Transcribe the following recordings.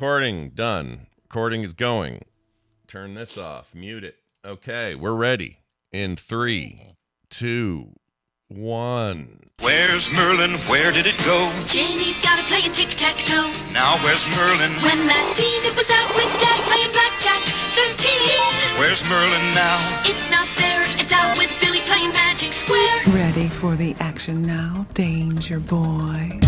Recording done. Recording is going. Turn this off. Mute it. Okay, we're ready. In 3, 2, 1. Where's Merlin? Where did it go? Jenny's got it playing tic-tac-toe. Now where's Merlin? When last seen it was out with Dad playing blackjack 13. Where's Merlin now? It's not there, it's out with Billy playing magic square. Ready for the action now, Danger Boy.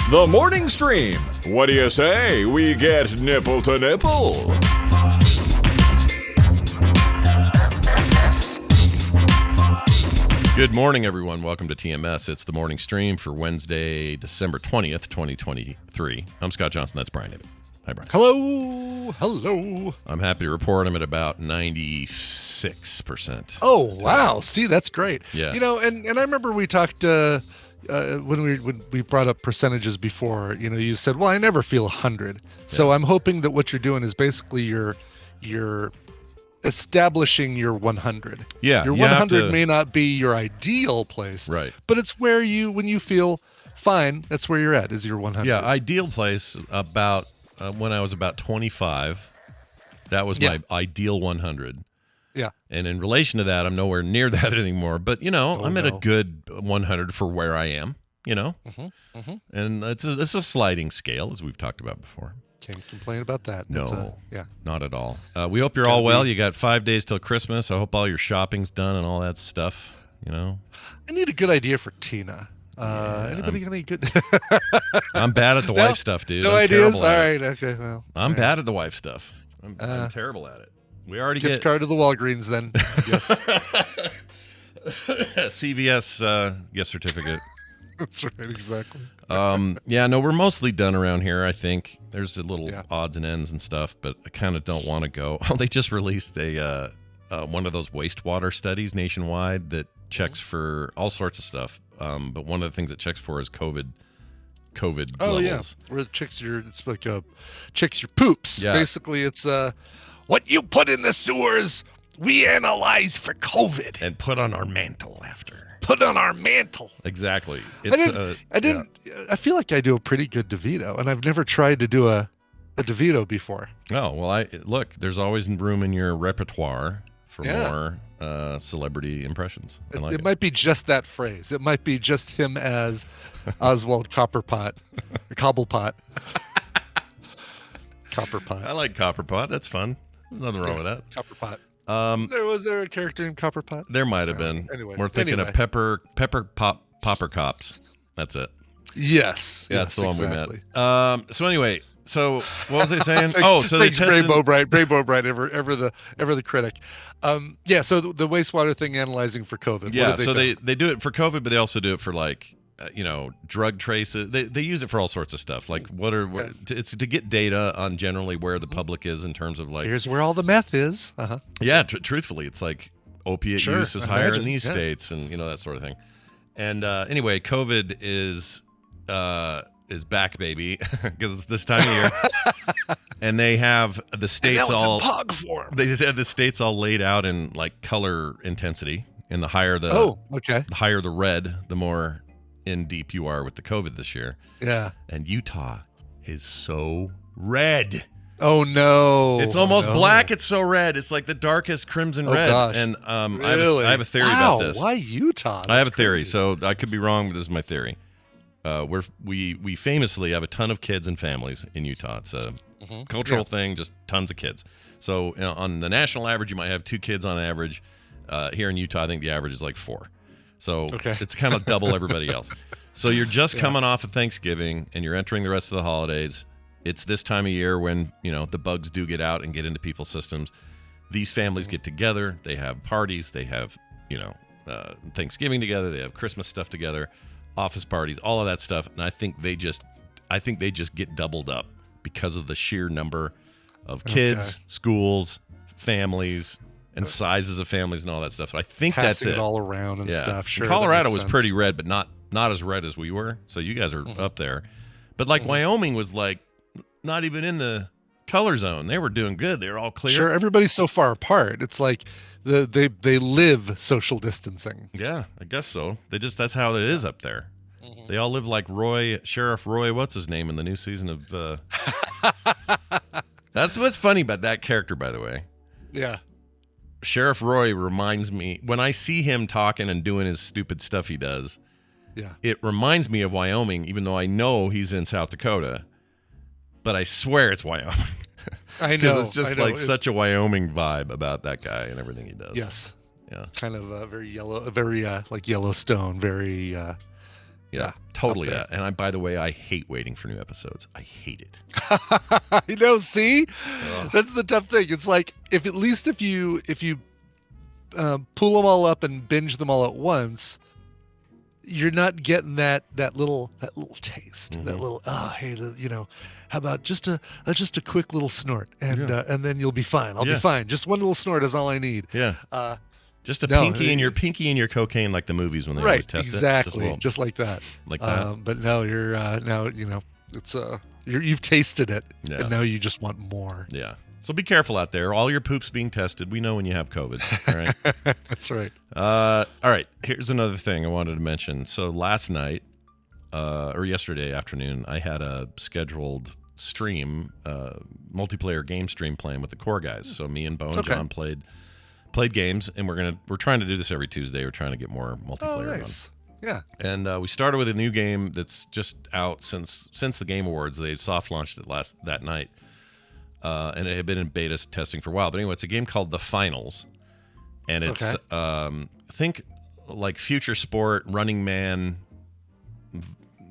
The morning stream. What do you say? We get nipple to nipple. Good morning, everyone. Welcome to TMS. It's the morning stream for Wednesday, December 20th, 2023. I'm Scott Johnson. That's Brian David. Hi, Brian. Hello. I'm happy to report I'm at about 96%. Oh, wow. See, that's great. Yeah. You know, and I remember we talked when we brought up percentages before. You know, you said, "Well, I never feel 100." So I'm hoping that what you're doing is basically you're establishing your 100. Yeah. Your 100 may not be your ideal place, Right. But it's where when you feel fine, that's where you're at. Is your 100? Yeah, ideal place about when I was about 25. That was my ideal 100. Yeah. And in relation to that, I'm nowhere near that anymore. But, you know, I'm at a good 100 for where I am, you know? And it's a sliding scale, as we've talked about before. Can't complain about that. No, not at all. We hope you're all well. You got 5 days till Christmas. I hope all your shopping's done and all that stuff, you know? I need a good idea for Tina. Anybody got any good? I'm bad at the wife stuff, dude. No I'm ideas? terrible All at right. it. Okay. Well, I'm bad at the wife stuff. I'm terrible at it. We already gift card to the Walgreens then. Yes. CVS gift certificate. That's right. Exactly. We're mostly done around here, I think. There's a little odds and ends and stuff, but I kind of don't want to go. Oh, they just released a one of those wastewater studies nationwide that checks for all sorts of stuff. But one of the things it checks for is COVID levels. Yeah. Where it checks your poops. Yeah. Basically, it's what you put in the sewers, we analyze for COVID. And put on our mantle after. Put on our mantle. Exactly. I feel like I do a pretty good DeVito, and I've never tried to do a DeVito before. Oh, well, look, there's always room in your repertoire for more celebrity impressions. It might be just that phrase. It might be just him as Oswald Copperpot. Cobblepot. Copperpot. I like Copperpot. That's fun. There's nothing wrong with that. Copperpot. Was there a character named Copperpot? There might have been. Anyway, we're thinking of Popper Cops. That's it. Yes. Yeah, that's the one exactly. we met. So anyway, what was I saying? Thanks, so they tested. Ray Bobright, ever the critic. So the wastewater thing analyzing for COVID. Yeah, so they do it for COVID, but they also do it for drug traces. They use it for all sorts of stuff. Like it's to get data on generally where the public is in terms of here's where all the meth is. Yeah, truthfully, it's like opiate use is higher in these states, and that sort of thing. And anyway, COVID is back, baby, because it's this time of year, and they have the states all pog form. They have the states all laid out in like color intensity, and the higher the higher the red, the more in deep you are with the COVID this year. Yeah. And Utah is so red. Oh no. It's almost black. It's so red. It's like the darkest crimson red. Gosh. And really? I have a theory about this. Why Utah? I have a theory. So I could be wrong, but this is my theory. We famously have a ton of kids and families in Utah. It's a cultural thing, just tons of kids. So on the national average, you might have 2 kids on average. Here in Utah, I think the average is like 4. So it's kind of double everybody else. So you're just coming off of Thanksgiving and you're entering the rest of the holidays. It's this time of year when, the bugs do get out and get into people's systems. These families get together. They have parties. They have, Thanksgiving together. They have Christmas stuff together, office parties, all of that stuff. And I think they just get doubled up because of the sheer number of kids, schools, families, and sizes of families and all that stuff. So I think that's it. Passing it all around and stuff. Sure. Colorado was pretty red, but not as red as we were. So you guys are up there. But Wyoming was not even in the Color Zone. They were doing good. They were all clear. Sure, everybody's so far apart. It's like they live social distancing. Yeah, I guess so. That's how it is up there. Mm-hmm. They all live like Sheriff Roy, what's his name in the new season of That's what's funny about that character, by the way. Yeah. Sheriff Roy reminds me, when I see him talking and doing his stupid stuff he does, it reminds me of Wyoming, even though I know he's in South Dakota. But I swear it's Wyoming. I know. It's just like such a Wyoming vibe about that guy and everything he does. Yes. Yeah. Kind of very yellow, very like Yellowstone, very. Yeah, totally. Yeah. And by the way, I hate waiting for new episodes. I hate it. You know, see, that's the tough thing. It's like if you pull them all up and binge them all at once, you're not getting that little taste, that little how about just a quick little snort and then you'll be fine. I'll be fine. Just one little snort is all I need. Yeah. Just a pinky in your cocaine, like the movies when they always test exactly, it. just like that. Like that. But no, you're now it's you've tasted it, and now you just want more. Yeah. So be careful out there. All your poop's being tested. We know when you have COVID. All right. That's right. All right. Here's another thing I wanted to mention. So last night, or yesterday afternoon, I had a scheduled stream, multiplayer game stream playing with the core guys. So me and Bo and John played games, and we're trying to do this every Tuesday. We're trying to get more multiplayer nice. Yeah. And we started with a new game that's just out since the Game Awards. They soft launched it that night, and it had been in beta testing for a while. But anyway, it's a game called The Finals, and it's think like future sport, Running Man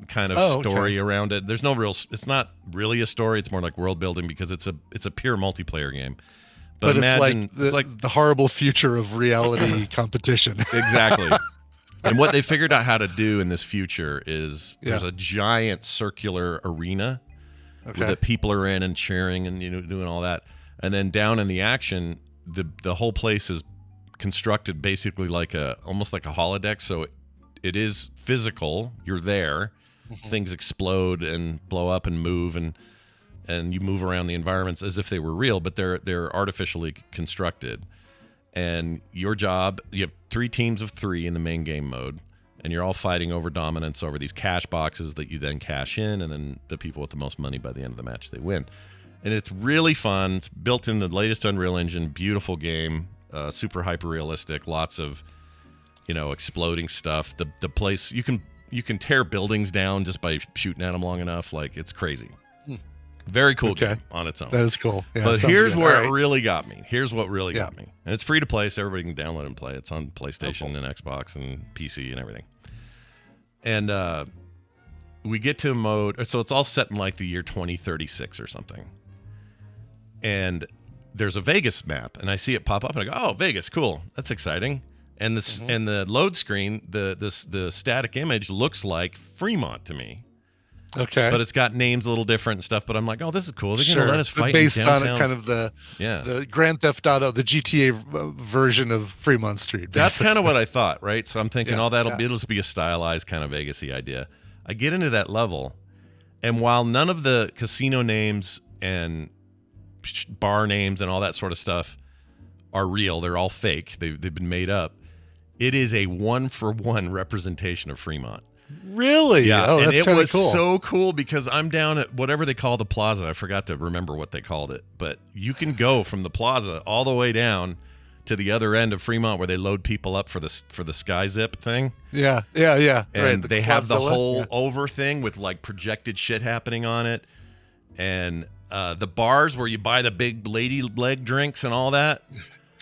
kind of story around it. There's no real. It's not really a story. It's more like world building because it's a pure multiplayer game. But imagine, it's like the horrible future of reality competition. Exactly. And what they figured out how to do in this future is there's a giant circular arena that people are in and cheering and doing all that. And then down in the action, the whole place is constructed basically like almost like a holodeck. So it is physical. You're there. Things explode and blow up and move and you move around the environments as if they were real, but they're artificially constructed. And your job, you have 3 teams of 3 in the main game mode, and you're all fighting over dominance over these cash boxes that you then cash in, and then the people with the most money by the end of the match, they win. And it's really fun. It's built in the latest Unreal Engine, beautiful game, super hyper realistic, lots of exploding stuff. The place you can tear buildings down just by shooting at them long enough. Like, it's crazy. Very cool game on its own. That is cool. Yeah, but here's where it really got me. Here's what really got me. And it's free to play, so everybody can download and play. It's on PlayStation and Xbox and PC and everything. And we get to a mode. So it's all set in like the year 2036 or something. And there's a Vegas map, and I see it pop up, and I go, "Oh, Vegas, cool. That's exciting." And this and the load screen, the static image looks like Fremont to me. Okay. But it's got names a little different and stuff, but I'm like, oh, this is cool. They're going to let us fight based in downtown. on kind of the Grand Theft Auto, the GTA version of Fremont Street. Basically. That's kind of what I thought, right? So I'm thinking, it'll just be a stylized kind of Vegas-y idea. I get into that level, and while none of the casino names and bar names and all that sort of stuff are real, they're all fake. They've been made up. It is a 1-for-1 representation of Fremont. Really? Yeah, oh, and that's it was cool. so cool because I'm down at whatever they call the plaza. I forgot to remember what they called it, but you can go from the plaza all the way down to the other end of Fremont where they load people up for the Sky Zip thing. Yeah. And right, they have the whole over thing with like projected shit happening on it, and the bars where you buy the big lady leg drinks and all that.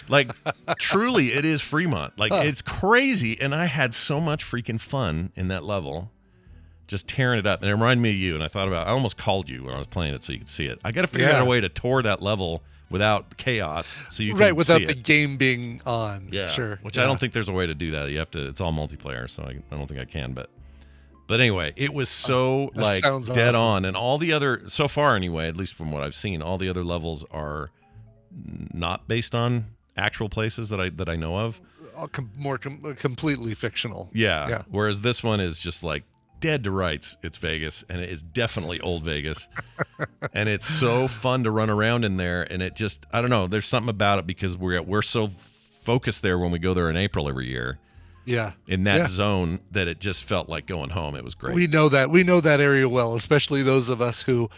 Like, truly, it is Fremont. Like, it's crazy. And I had so much freaking fun in that level, just tearing it up. And it reminded me of you. And I almost called you when I was playing it so you could see it. I got to figure out a way to tour that level without chaos so you can without see the it. Game being on. Yeah, sure. Which I don't think there's a way to do that. You have to. It's all multiplayer, so I don't think I can. But anyway, it was so dead awesome. on. And all the other, so far anyway, at least from what I've seen, all the other levels are not based on actual places that I know of. Completely fictional. Yeah. Whereas this one is just like dead to rights it's Vegas, and it is definitely old Vegas. And it's so fun to run around in there, and it just, I don't know, there's something about it because we're so focused there when we go there in April every year. Yeah. In that zone that it just felt like going home. It was great. We know that area well, especially those of us who,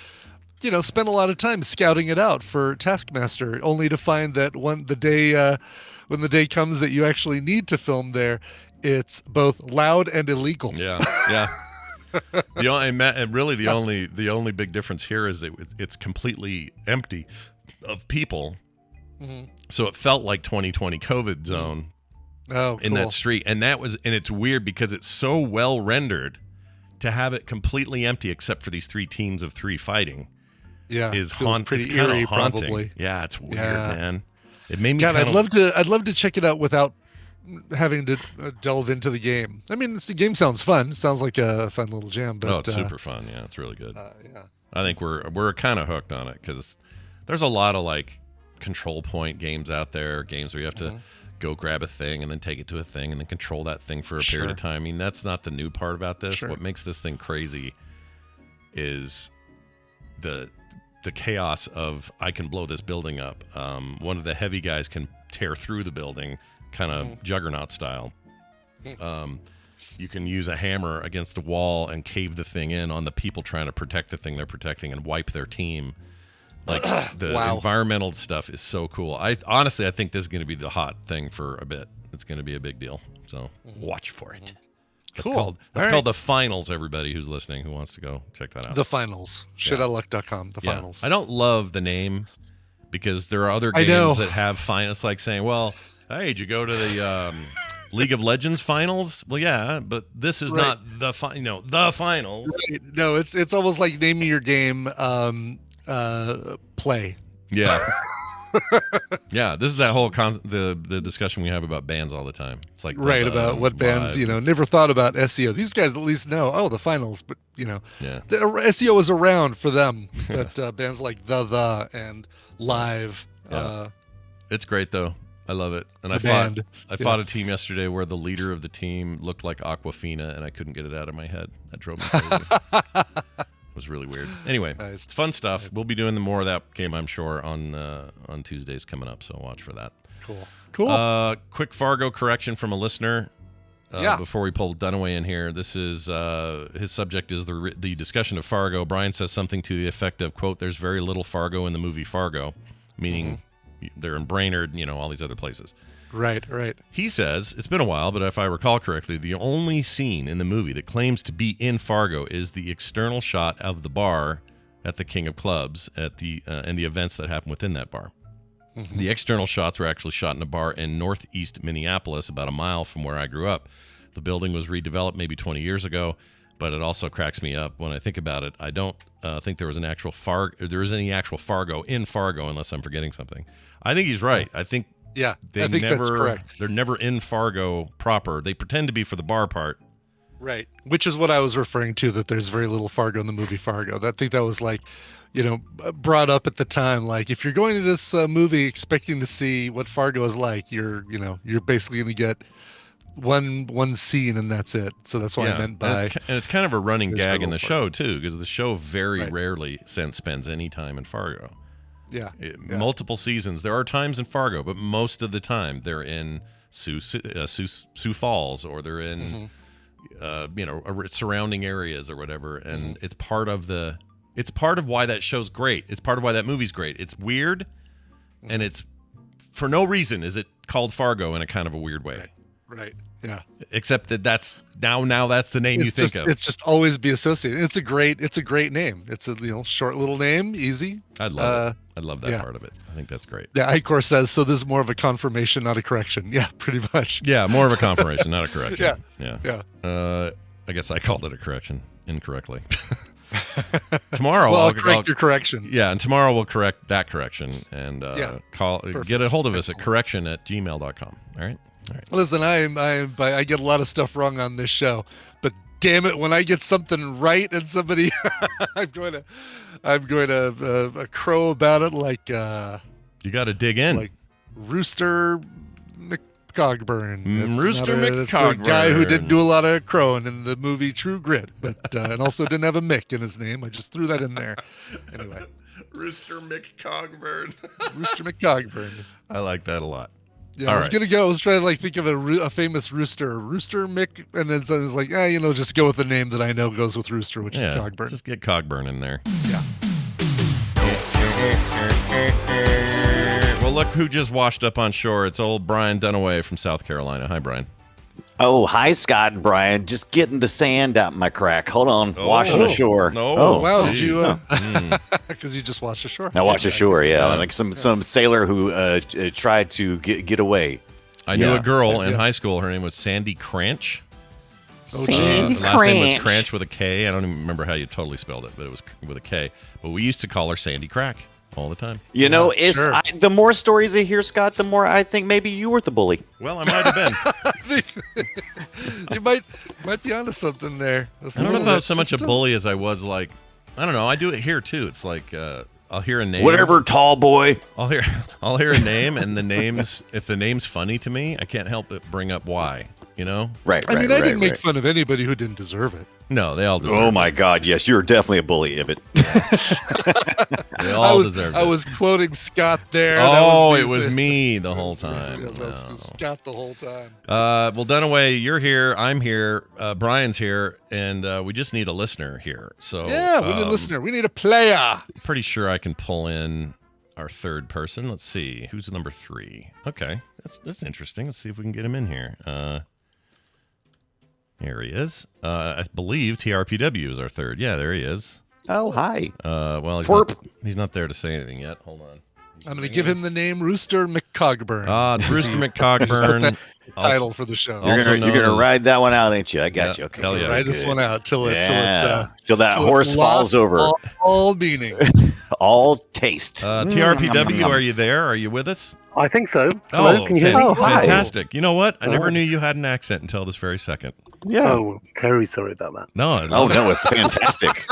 spend a lot of time scouting it out for Taskmaster, only to find that when the day comes that you actually need to film there, it's both loud and illegal. Yeah. The only big difference here is that it's completely empty of people. Mm-hmm. So it felt like 2020 COVID zone in that street. And it's weird because it's so well rendered to have it completely empty except for these 3 teams of 3 fighting. Yeah. It's pretty kind eerie, of haunting. probably. Yeah, it's weird, man. It made me I'd love to check it out without having to delve into the game. I mean, the game sounds fun. It sounds like a fun little jam. But, it's super fun. Yeah, it's really good. Yeah. I think we're kind of hooked on it because there's a lot of like control point games out there, games where you have to go grab a thing and then take it to a thing and then control that thing for a period of time. I mean, that's not the new part about this. What makes this thing crazy is the chaos of I can blow this building up. One of the heavy guys can tear through the building, kind of Juggernaut style. You can use a hammer against a wall and cave the thing in on the people trying to protect the thing they're protecting and wipe their team. Like the environmental stuff is so cool. I think this is going to be the hot thing for a bit. It's going to be a big deal. So watch for it. That's called The Finals, everybody who's listening who wants to go check that out. The Finals. Shitoutluck.com. The Finals. I don't love the name because there are other games that have finals. It's like saying, well, hey, did you go to the League of Legends finals? Well, yeah, but this is not the the finals. Right. No, it's almost like naming your game play. Yeah. Yeah, this is that whole the discussion we have about bands all the time. It's like about what bands, never thought about SEO. These guys at least know, the finals, but the SEO is around for them. But bands like the and Live. It's great though. I love it. And I fought a team yesterday where the leader of the team looked like Aquafina and I couldn't get it out of my head. That drove me crazy. It was really weird. Anyway, it's fun stuff. We'll be doing more of that game, I'm sure, on Tuesdays coming up. So watch for that. Cool. Quick Fargo correction from a listener. Before we pull Dunaway in here, this is his subject is the discussion of Fargo. Brian says something to the effect of, quote, "There's very little Fargo in the movie Fargo," meaning they're in Brainerd, all these other places. Right. He says, it's been a while, but if I recall correctly, the only scene in the movie that claims to be in Fargo is the external shot of the bar at the King of Clubs and the events that happen within that bar. Mm-hmm. The external shots were actually shot in a bar in northeast Minneapolis, about a mile from where I grew up. The building was redeveloped maybe 20 years ago, but it also cracks me up when I think about it. I don't think there was any actual Fargo in Fargo unless I'm forgetting something. I think he's right. I think that's correct. They're never in Fargo proper. They pretend to be for the bar part. Right. Which is what I was referring to, that there's very little Fargo in the movie Fargo. I think that was brought up at the time. Like, if you're going to this movie expecting to see what Fargo is like, you're basically going to get one scene and that's it. So that's what I meant by. And it's kind of a running gag in the show too, because the show very rarely spends any time in Fargo. Multiple seasons. There are times in Fargo, but most of the time they're in Sioux Falls, or they're in surrounding areas or whatever. And it's part of why that show's great. It's part of why that movie's great. It's weird, and it's for no reason is it called Fargo in a kind of a weird way. Right. Yeah. Except that that's now that's the name you think of. It's just always be associated. It's a great name. It's a short little name, easy. I love it. I love that part of it. I think that's great. Yeah, Icor says, so this is more of a confirmation, not a correction. Yeah, pretty much. Yeah, more of a confirmation, not a correction. Yeah. I guess I called it a correction incorrectly. Tomorrow I'll correct your correction. Yeah, and tomorrow we'll correct that correction and get a hold of us at correction@gmail.com. All right. Listen, I get a lot of stuff wrong on this show, but damn it, when I get something right and somebody, I'm going to crow about it like you got to dig in, like Rooster McCogburn. Rooster It's a guy who didn't McCogburn. do a lot of crowing in the movie True Grit, but and also didn't have a Mick in his name. I just threw that in there. Anyway, Rooster McCogburn. Rooster McCogburn. I like that a lot. Yeah, All I was right. gonna go. I was trying to think of a famous rooster, Rooster Mick, and then someone's like, just go with the name that I know goes with Rooster, which is Cogburn. Just get Cogburn in there. Yeah. Well, look who just washed up on shore. It's old Brian Dunaway from South Carolina. Hi, Brian. Oh, hi, Scott and Brian. Just getting the sand out my crack. Hold on. Washing ashore. No. Oh, Wow, did you? geez. Because you just watched the shore. I watched ashore, yeah. Yeah. Like some sailor who tried to get away. I knew Yeah. a girl in high school. Her name was Sandy Cranch. Oh, Sandy geez. Last name was Cranch. Cranch with a K. I don't even remember how you totally spelled it, but it was with a K. But we used to call her Sandy Crack all the time. You know, sure. the more stories I hear, Scott, the more I think maybe you were the bully. Well, I might have been. You might be onto something there. I don't know if I was so much a bully as I was like, I don't know. I do it here too. It's like I'll hear a name. Whatever, tall boy. I'll hear a name, and the name's if the name's funny to me, I can't help but bring up why. You know? Right, I mean, I didn't make fun of anybody who didn't deserve it. No, they all deserve Oh, it. my God, yes. You're definitely a bully, Ibbot. They all deserve it. I was quoting Scott there. Oh, it That was saying- me the whole time. Yes, I was Scott the whole time. Well, Dunaway, you're here. I'm here. Brian's here, and we just need a listener here. So Yeah, we need a listener. We need a player. Pretty sure I can pull in our third person. Let's see who's number 3. Okay, that's interesting. Let's see if we can get him in here. Here he is. I believe TRPW is our third. Yeah, there he is. Oh, hi. Well, he's not there to say anything yet. Hold on. I'm going to give him the name Rooster McCogburn. It's Rooster Just put McCogburn. that title for the show. Also You're known gonna as- ride that one out, ain't you? I got Yeah, you. Okay. hell yeah. Ride this good. one out till it Till that till horse it's falls lost over. all meaning. All taste. TRPW, are you there? Are you with us? I think so. Hello, Oh, can you hear me? Oh, hi. fantastic. You know what? I never Oh. knew you had an accent until this very second. Yeah. Oh, very sorry about that. No, I Oh, love it. no, it's fantastic.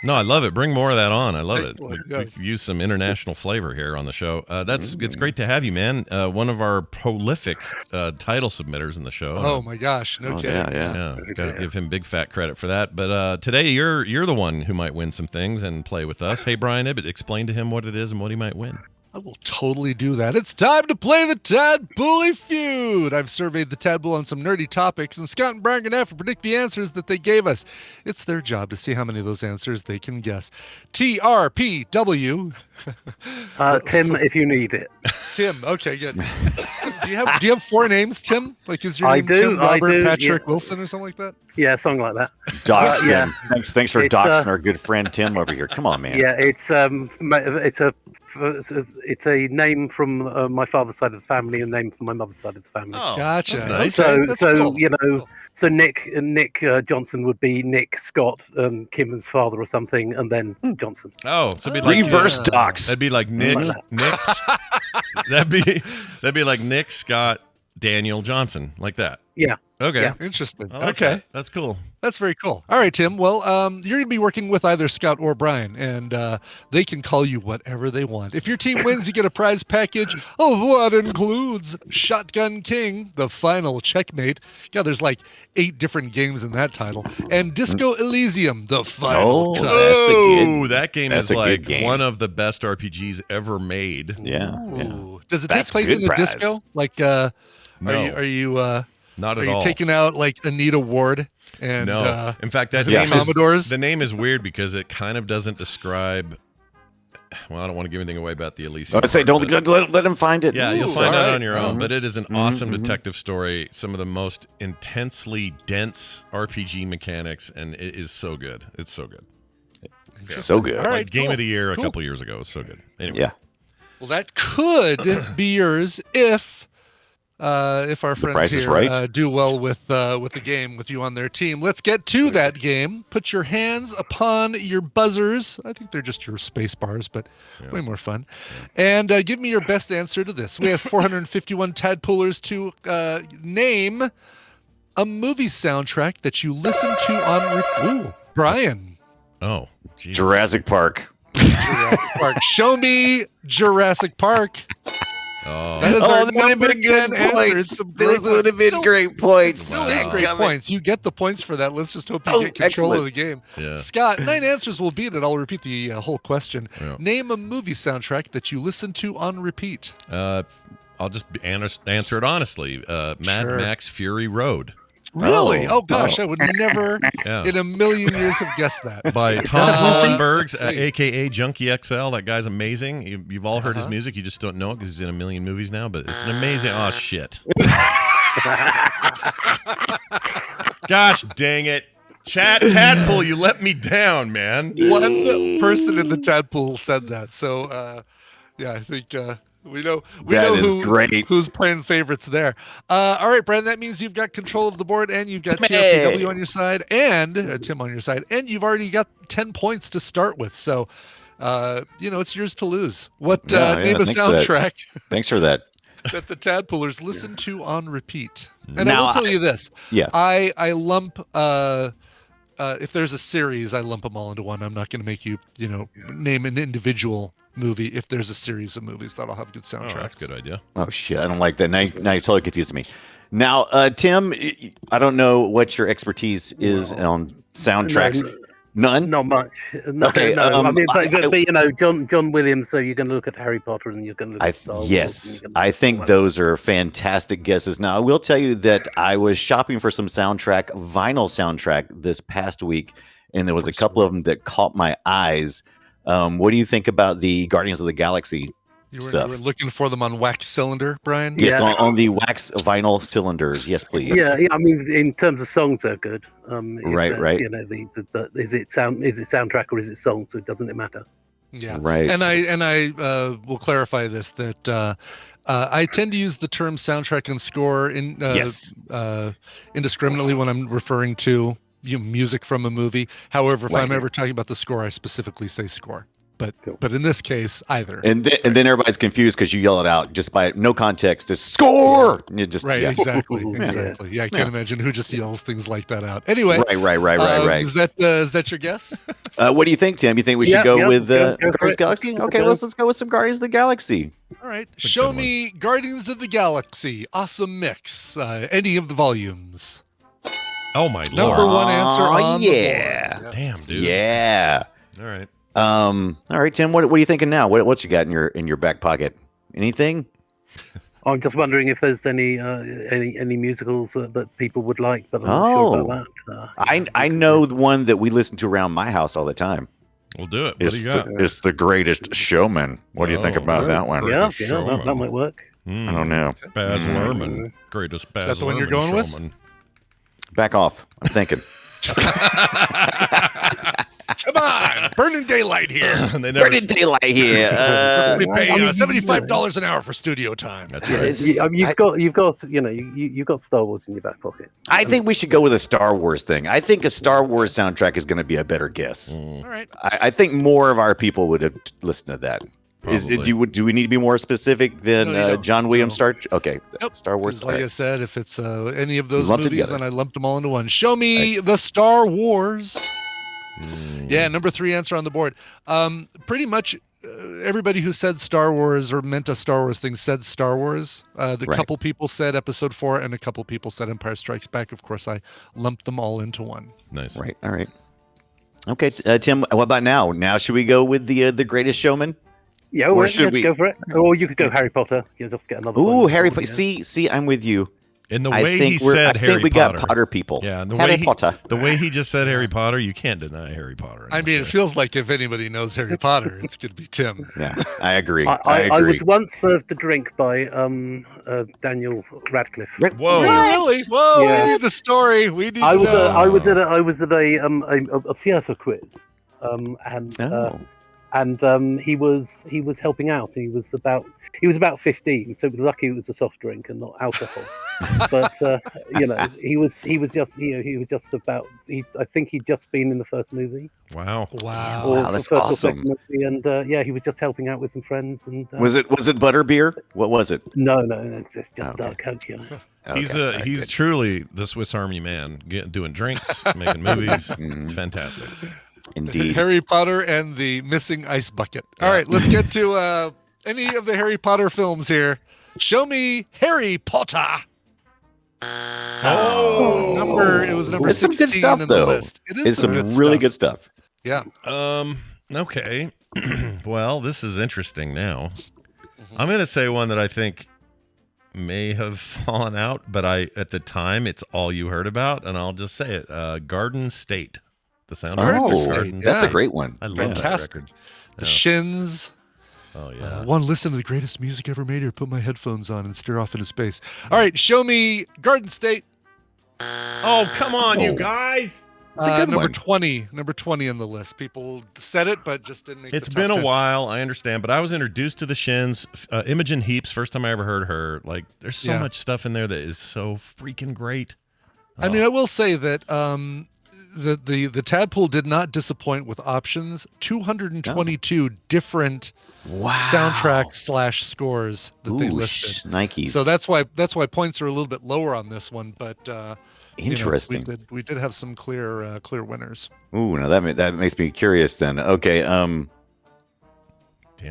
No, I love it. Bring more of that on. I love it. Excellent, We yes. could use some international flavor here on the show. It's great to have you, man. One of our prolific title submitters in the show. Oh my gosh, no kidding. Yeah. Yeah, got to give him big fat credit for that. But today you're the one who might win some things and play with us. Hey, Brian Ibbott, explain to him what it is and what he might win. I will totally do that. It's time to play the Tadbully Feud. I've surveyed the Tadbull on some nerdy topics, and Scott and Brian are going to have to predict the answers that they gave us. It's their job to see how many of those answers they can guess. TRPW. Tim, if you need it. Tim. Okay, good. Do you have 4 names, Tim? Like, is your I name do, Tim, I Robert, do, Patrick, yeah. Wilson, or something like that? Yeah, something like that. Dox yeah. him. Thanks for It's, doxing our good friend Tim over here. Come on, man. Yeah, it's a name from my father's side of the family and a name from my mother's side of the family. Oh, Gotcha. that's nice. so that's cool. you know, Cool. so Nick Johnson would be Nick Scott, Kim's father or something, and then Johnson. Oh, so it'd be like Reverse dox. that'd be like Nick. Like Nick's. that'd be like Nick Scott Daniel Johnson, like that. Yeah. Okay. Yeah. Interesting. I like Okay. that. That's cool. That's very cool. All right, Tim. Well, you're going to be working with either Scott or Brian, and they can call you whatever they want. If your team wins, you get a prize package of what includes Shotgun King, the final checkmate. God, there's like 8 different games in that title. And Disco Elysium, the final cut. Oh, that game that's is a good like game. one of the best RPGs ever made. Yeah. Ooh. Does it That's take place good in a prize. disco? Like, No. are you Not are at you all. taking out like Anita Ward and No. In fact, that the name Commodores? is the name is weird because it kind of doesn't describe. Well, I don't want to give anything away about the Elysium. I'd say part, don't but- let him find it. Yeah, you'll Ooh, find all out right. on your own. But it is an awesome mhm. detective story. Some of the most intensely dense RPG mechanics, and it is so good. It's so good. So good. All Like right, Game cool. of the Year Cool. a couple years ago. It was so good. Anyway. Yeah. Well, that could be yours if our friends price is here right. do well with the game with you on their team. Let's get to that game. Put your hands upon your buzzers. I think they're just your space bars, but way more fun. And give me your best answer to this. We asked 451 tadpoolers to name a movie soundtrack that you listen to on. Ooh, Brian. Oh, geez. Jurassic Park. Jurassic Park. Show me Jurassic Park. Oh, That is our that would have number been good 10 answer. points. It's some Those great would have been great points. Still is great Dadgummit. points. You get the points for that. Let's just hope you Oh, get control of excellent. the game. Yeah. Scott, 9 answers will beat it. I'll repeat the whole question. Yeah. Name a movie soundtrack that you listen to on repeat. I'll just answer it honestly. Mad Sure. Max Fury Road Really? Oh, gosh, I would never Yeah. in a million years have guessed that. by Tom Hollenberg, let's see. a.k.a. Junkie XL. That guy's amazing. You've all heard his Uh-huh. music. You just don't know it because he's in a million movies now, but it's an amazing... Oh, shit. Gosh dang it. Tadpole, you let me down, man. One person in the tadpole said that. So, yeah, I think we know That is great. who's playing favorites there. All right, Brandon, that means you've got control of the board, and you've got TFPW on your side, and Tim on your side, and you've already got 10 points to start with. So, it's yours to lose. What name a thanks for that. soundtrack Thanks for that. that the tadpolers listen to on repeat? And I Now, will tell you this. Yeah. I lump if there's a series, I lump them all into one. I'm not going to make you, name an individual movie. If there's a series of movies, that'll have good Oh, soundtracks. that's a good idea. Oh shit, I don't like that. Now you totally confused me. Now, Tim, I don't know what your expertise is on soundtracks. None? Not much. No, Okay, no. I mean, I- but John Williams. So you're going to look at Harry Potter and you're going to look at Star Wars. Yes, and you're gonna I look at think all that. those are fantastic guesses. Now, I will tell you that I was shopping for some vinyl soundtrack this past week, and there was a couple of them that caught my eyes. What do you think about the Guardians of the Galaxy You stuff? were looking for them on wax cylinder, Brian? Yes, Yeah. on the wax vinyl cylinders. Yes, please. Yeah, I mean, in terms of songs, they're good. If Right, that's, right. Is it soundtrack or is it song? So doesn't it matter? Yeah. Right. And I will clarify this that I tend to use the term soundtrack and score Yes. indiscriminately when I'm referring to music from a movie. However, if Right. I'm ever talking about the score, I specifically say score. Cool. But in this case, either. And then everybody's confused because you yell it out just by no context. Just score. And you just Right, yeah. exactly. Yeah. Exactly. Yeah, I can't imagine who just yells things like that out. Anyway, Right. Is that your guess? What do you think, Tim? You think we should Yeah, go yeah, with go for Guardians of the it. Galaxy? Okay, Yeah. let's go with some Guardians of the Galaxy. All right. That's a Show good me Guardians of the Galaxy. Awesome mix. Any of the volumes. Oh, my Number Lord. one answer on yeah. the board. Damn, dude. Yeah. All right. All right, Tim. What are you thinking now? What you got in your back pocket? Anything? I'm just wondering if there's any musicals that people would like, but I'm not sure about that. I know the one that we listen to around my house all the time. We'll do it. What do you got? It's The Greatest Showman. What do you think Oh, about that one? Yeah, Greatest that Showman. might work. I don't know. Baz Luhrmann. Greatest Baz that the one you're Luhrmann going with? showman. Back off. I'm thinking. Come on, burning daylight here. They never. Burning daylight here. We pay $75 an hour for studio time. That's right. You've got Star Wars in your back pocket. I think we should go with a Star Wars thing. I think a Star Wars soundtrack is going to be a better guess. All right. I think more of our people would have listened to that. Probably. Do we need to be more specific than No, you don't. John Williams Star? Okay, Nope. Star Wars. 'Cause like I said, if it's any of those Lumped it movies, together. then I lumped them all into one. Show me the Star Wars. Yeah, number 3 answer on the board. Pretty much everybody who said Star Wars or meant a Star Wars thing said Star Wars. The Right. couple people said Episode 4, and a couple people said Empire Strikes Back. Of course, I lumped them all into one. Nice. Right. All right. Okay, Tim. What about now? Now should we go with the Greatest Showman? Yeah, Or well, should we- go for it? Or you could go Harry Potter. You just get another. Ooh, one. Harry Yeah. Potter. See, I'm with you. And the I way think he we're- said I Harry think we Potter. got Potter people. Yeah, and the Harry way Potter. the way he just said Harry Potter, you can't deny Harry Potter. in I this mean, it case. feels like if anybody knows Harry Potter, it's going to be Tim. Yeah, I agree. I agree. was once served a drink by Daniel Radcliffe. Whoa. Really? Whoa, Yeah. we need the story. We need I to was know. I was at a theatre quiz, and he was helping out. He was about 15, so it was lucky it was a soft drink and not alcohol. But he was just about. I think he'd just been in the first movie. Wow. Wow. Or Wow, the that's first or awesome. second movie, and he was just helping out with some friends. And Was it butterbeer? What was it? No, it's just Okay. dark Coke. He's Okay, all right, he's good. truly the Swiss Army man, doing drinks, making movies. It's fantastic. Indeed. Harry Potter and the missing ice bucket. All right, let's get to any of the Harry Potter films here. Show me Harry Potter. It was number It's some 16 good stuff, in the though. list. It is It's some good really stuff. good stuff. Yeah. Okay. Well, this is interesting now. I'm going to say one that I think may have fallen out, but at the time, it's all you heard about, and I'll just say it. Garden State. The soundtrack. Oh, Garden that's a State. great one. I love Fantastic. that record. The Shins. Oh, yeah. Want to listen to the greatest music ever made or put my headphones on and stare off into space. All right, show me Garden State. Oh, come on, you guys. good Number one. 20. Number 20 on the list. People said it, but just didn't make It's the top been a 10. while, I understand, but I was introduced to the Shins. Imogen Heap's first time I ever heard her. Like, there's so much stuff in there that is so freaking great. I mean, I will say that the Tadpole did not disappoint with options. 222 different soundtracks / scores that they listed. Nikes. So that's why points are a little bit lower on this one. But Interesting. We did have some clear winners. Ooh, now that makes me curious. Then okay. Damn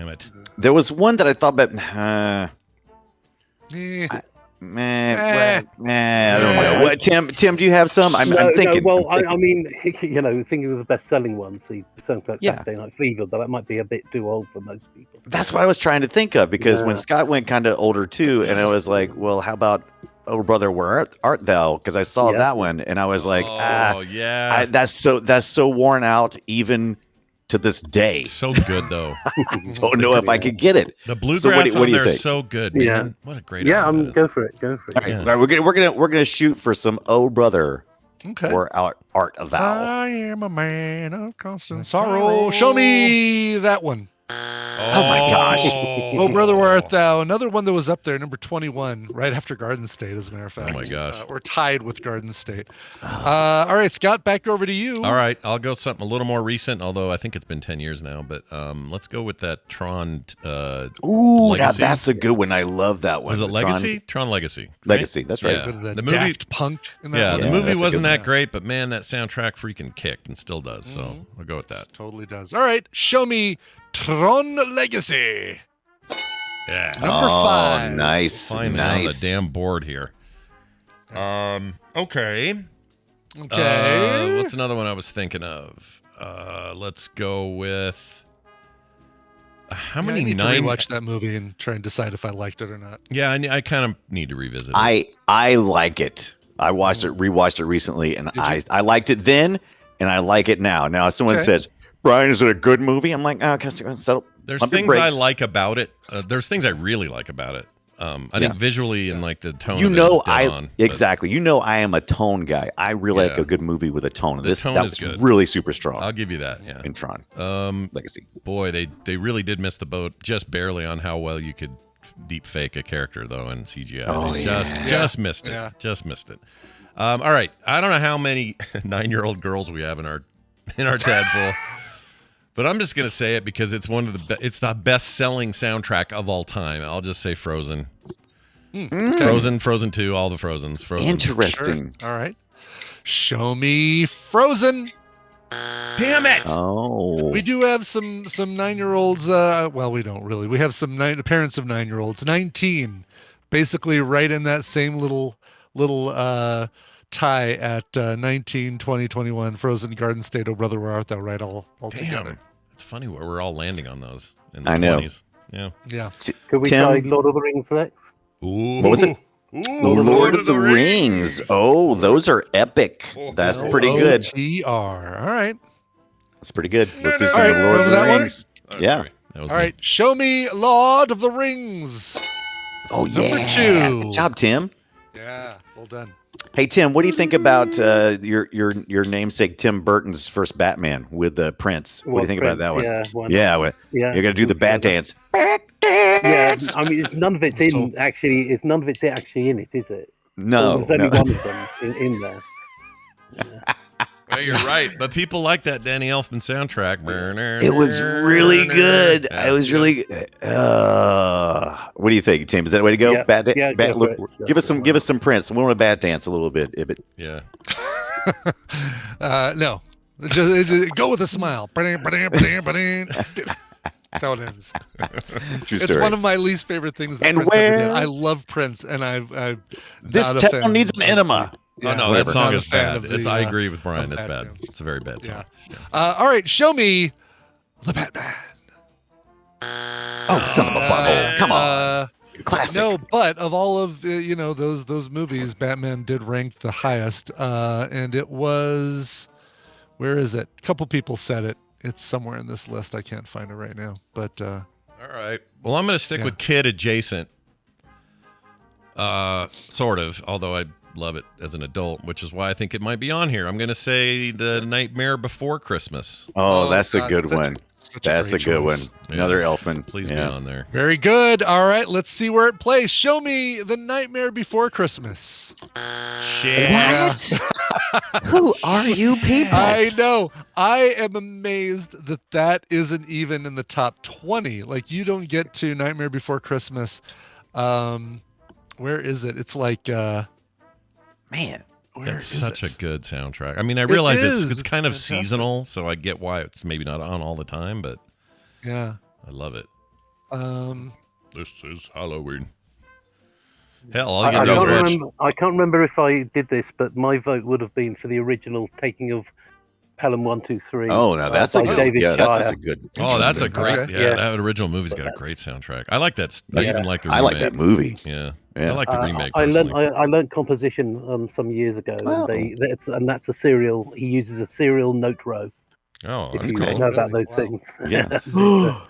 it. There was one that I thought about. I don't know. What, Tim, do you have some? I'm thinking. Well, I mean, thinking of the best-selling ones, the Saturday Night Fever, but that might be a bit too old for most people. That's what I was trying to think of, because when Scott went kind of older too, and I was like, well, how about Oh Brother, Where Art Thou? Because I saw that one, and I was like, that's so worn out even to this day. So good though. Don't know if I could get it. The bluegrass what do on you there think? is so good, man. Yeah. What a great album. album. Go for it. All right, we're gonna shoot for some Oh Brother, Okay. or Art Thou. I am a man of constant sorrow. Show me that one. Oh my gosh. Oh, Brother, Where Art Thou? Another one that was up there, number 21, right after Garden State, as a matter of fact. Oh my gosh. Or tied with Garden State. All right, Scott, back over to you. All right, I'll go something a little more recent, although I think it's been 10 years now. But let's go with that Tron. Ooh, Legacy. that's a good one. I love that one. Was it Legacy? Tron Legacy. Right? Legacy. That's right. Yeah. The The movie. Daft Punk in that Yeah, one. the movie that's a wasn't good that one. great, but man, that soundtrack freaking kicked and still does. So I'll go with that. Totally does. All right, show me Tron Legacy. Yeah. Number 5. Nice. Finally on the damn board here. Okay. Okay. What's another one I was thinking of? Let's go with. How I many need to 9? rewatch that movie and try and decide if I liked it or not. Yeah, I kind of need to revisit it. I like it. I rewatched it recently, and I liked it then, and I like it now. Now, if someone says, "Brian, is it a good movie?" I'm like, "Okay, settle." There's Pump your things I brakes. like about it. There's things I really like about it. I think visually and like the tone. You of it know, is dead on, but exactly. You know, I am a tone guy. I really like Yeah. a good movie with a tone. The tone that is was good. really super strong I'll give you that. Yeah. in Tron Legacy. Boy, they really did miss the boat just barely on how well you could deep fake a character though in CGI. Oh, They yeah. just missed it. Yeah. Just missed it. All right. I don't know how many 9-year-old girls we have in our tadpole. But I'm just gonna say it because it's one of it's the best-selling soundtrack of all time. I'll just say Frozen. Frozen 2, all the Frozens. Frozen. Interesting. Sure. All right. Show me Frozen. Damn it! Oh, We do have some 9-year-olds. Well, we don't really. We have some parents of 9-year-olds. 19, basically right in that same little tie at 19, 20, 21. Frozen, Garden State, Oh Brother, Where Art Thou? Right, all together. It's funny where we're all landing on those in the I know. 20s. Yeah. Yeah. Could we Tim? try Lord of the Rings next? Ooh. What was it? Ooh, Lord of the Rings. Oh, those are epic. That's pretty good. TR. All right. That's pretty good. Let's do All some right, of Lord of remember the that one? Rings. Yeah. That was All me. right. Show me Lord of the Rings. Oh, Number yeah. 2. Good job, Tim. Yeah. Well done. Hey, Tim, what do you think about your namesake Tim Burton's first Batman with the Prince? What do you think about that one? Yeah, why not? Yeah, you're gonna do the bat dance. Yeah, I mean, none of it's in actually. It's none of it's actually in it, is it? No, there's only no. one of them in there. Well, you're right, but people like that Danny Elfman soundtrack. It was really good. Yeah, It was really. What do you think, Tim? Is that the way to go? Yeah, Bat, yeah, bat, go look, for it. give us some Prince. We want a bat dance a little bit. Yeah. No. Just go with a smile. That's how it ends. True It's story. one of my least favorite things that And Prince ever did. where- I love Prince, and I'm This not a town fan needs an of enema. the- Oh no, whatever. that song Not a is fan bad. of the, I agree with Brian. of It's bad. Batman's. It's a very bad song. Yeah. All right, show me the Batman. Oh, son of a butthole! Come on, classic. No, but of all of those movies, Batman did rank the highest, and it was, where is it? A couple people said it. It's somewhere in this list. I can't find it right now. But All right. Well, I'm going to stick with kid adjacent. Sort of, although I love it as an adult, which is why I think it might be on here. I'm going to say The Nightmare Before Christmas. Oh, that's a God, good one. That's a good one. choice. Another Elfman. Please be on there. very good. All right, let's see where it plays. Show me The Nightmare Before Christmas. Shit. Who are you people? I know. I am amazed that isn't even in the top 20. Like, you don't get to Nightmare Before Christmas. Where is it? It's like Man, That's such a good soundtrack. I mean, I realize it's is. kind of Fantastic. seasonal, so I get why it's maybe not on all the time, but yeah. I love it. Um, This is Halloween. Hell, all I, you I can do is can't watch. remember. I can't remember if I did this, but my vote would have been for the original taking of Pelham 1, 2, 3. oh, now that's a by good. David Yeah, Shire. that's a good. Oh, that's a Interesting. great. Okay. Yeah, Yeah. that original movie's got a great soundtrack. I like that. I Yeah. even like the remake. I like that movie. Yeah, Yeah. I like the remake. I learned personally. I learned composition some years ago, Oh. and that's a serial. He uses a serial note row. Oh, If that's you cool. know about Really? those Wow. things. Yeah. It's, uh,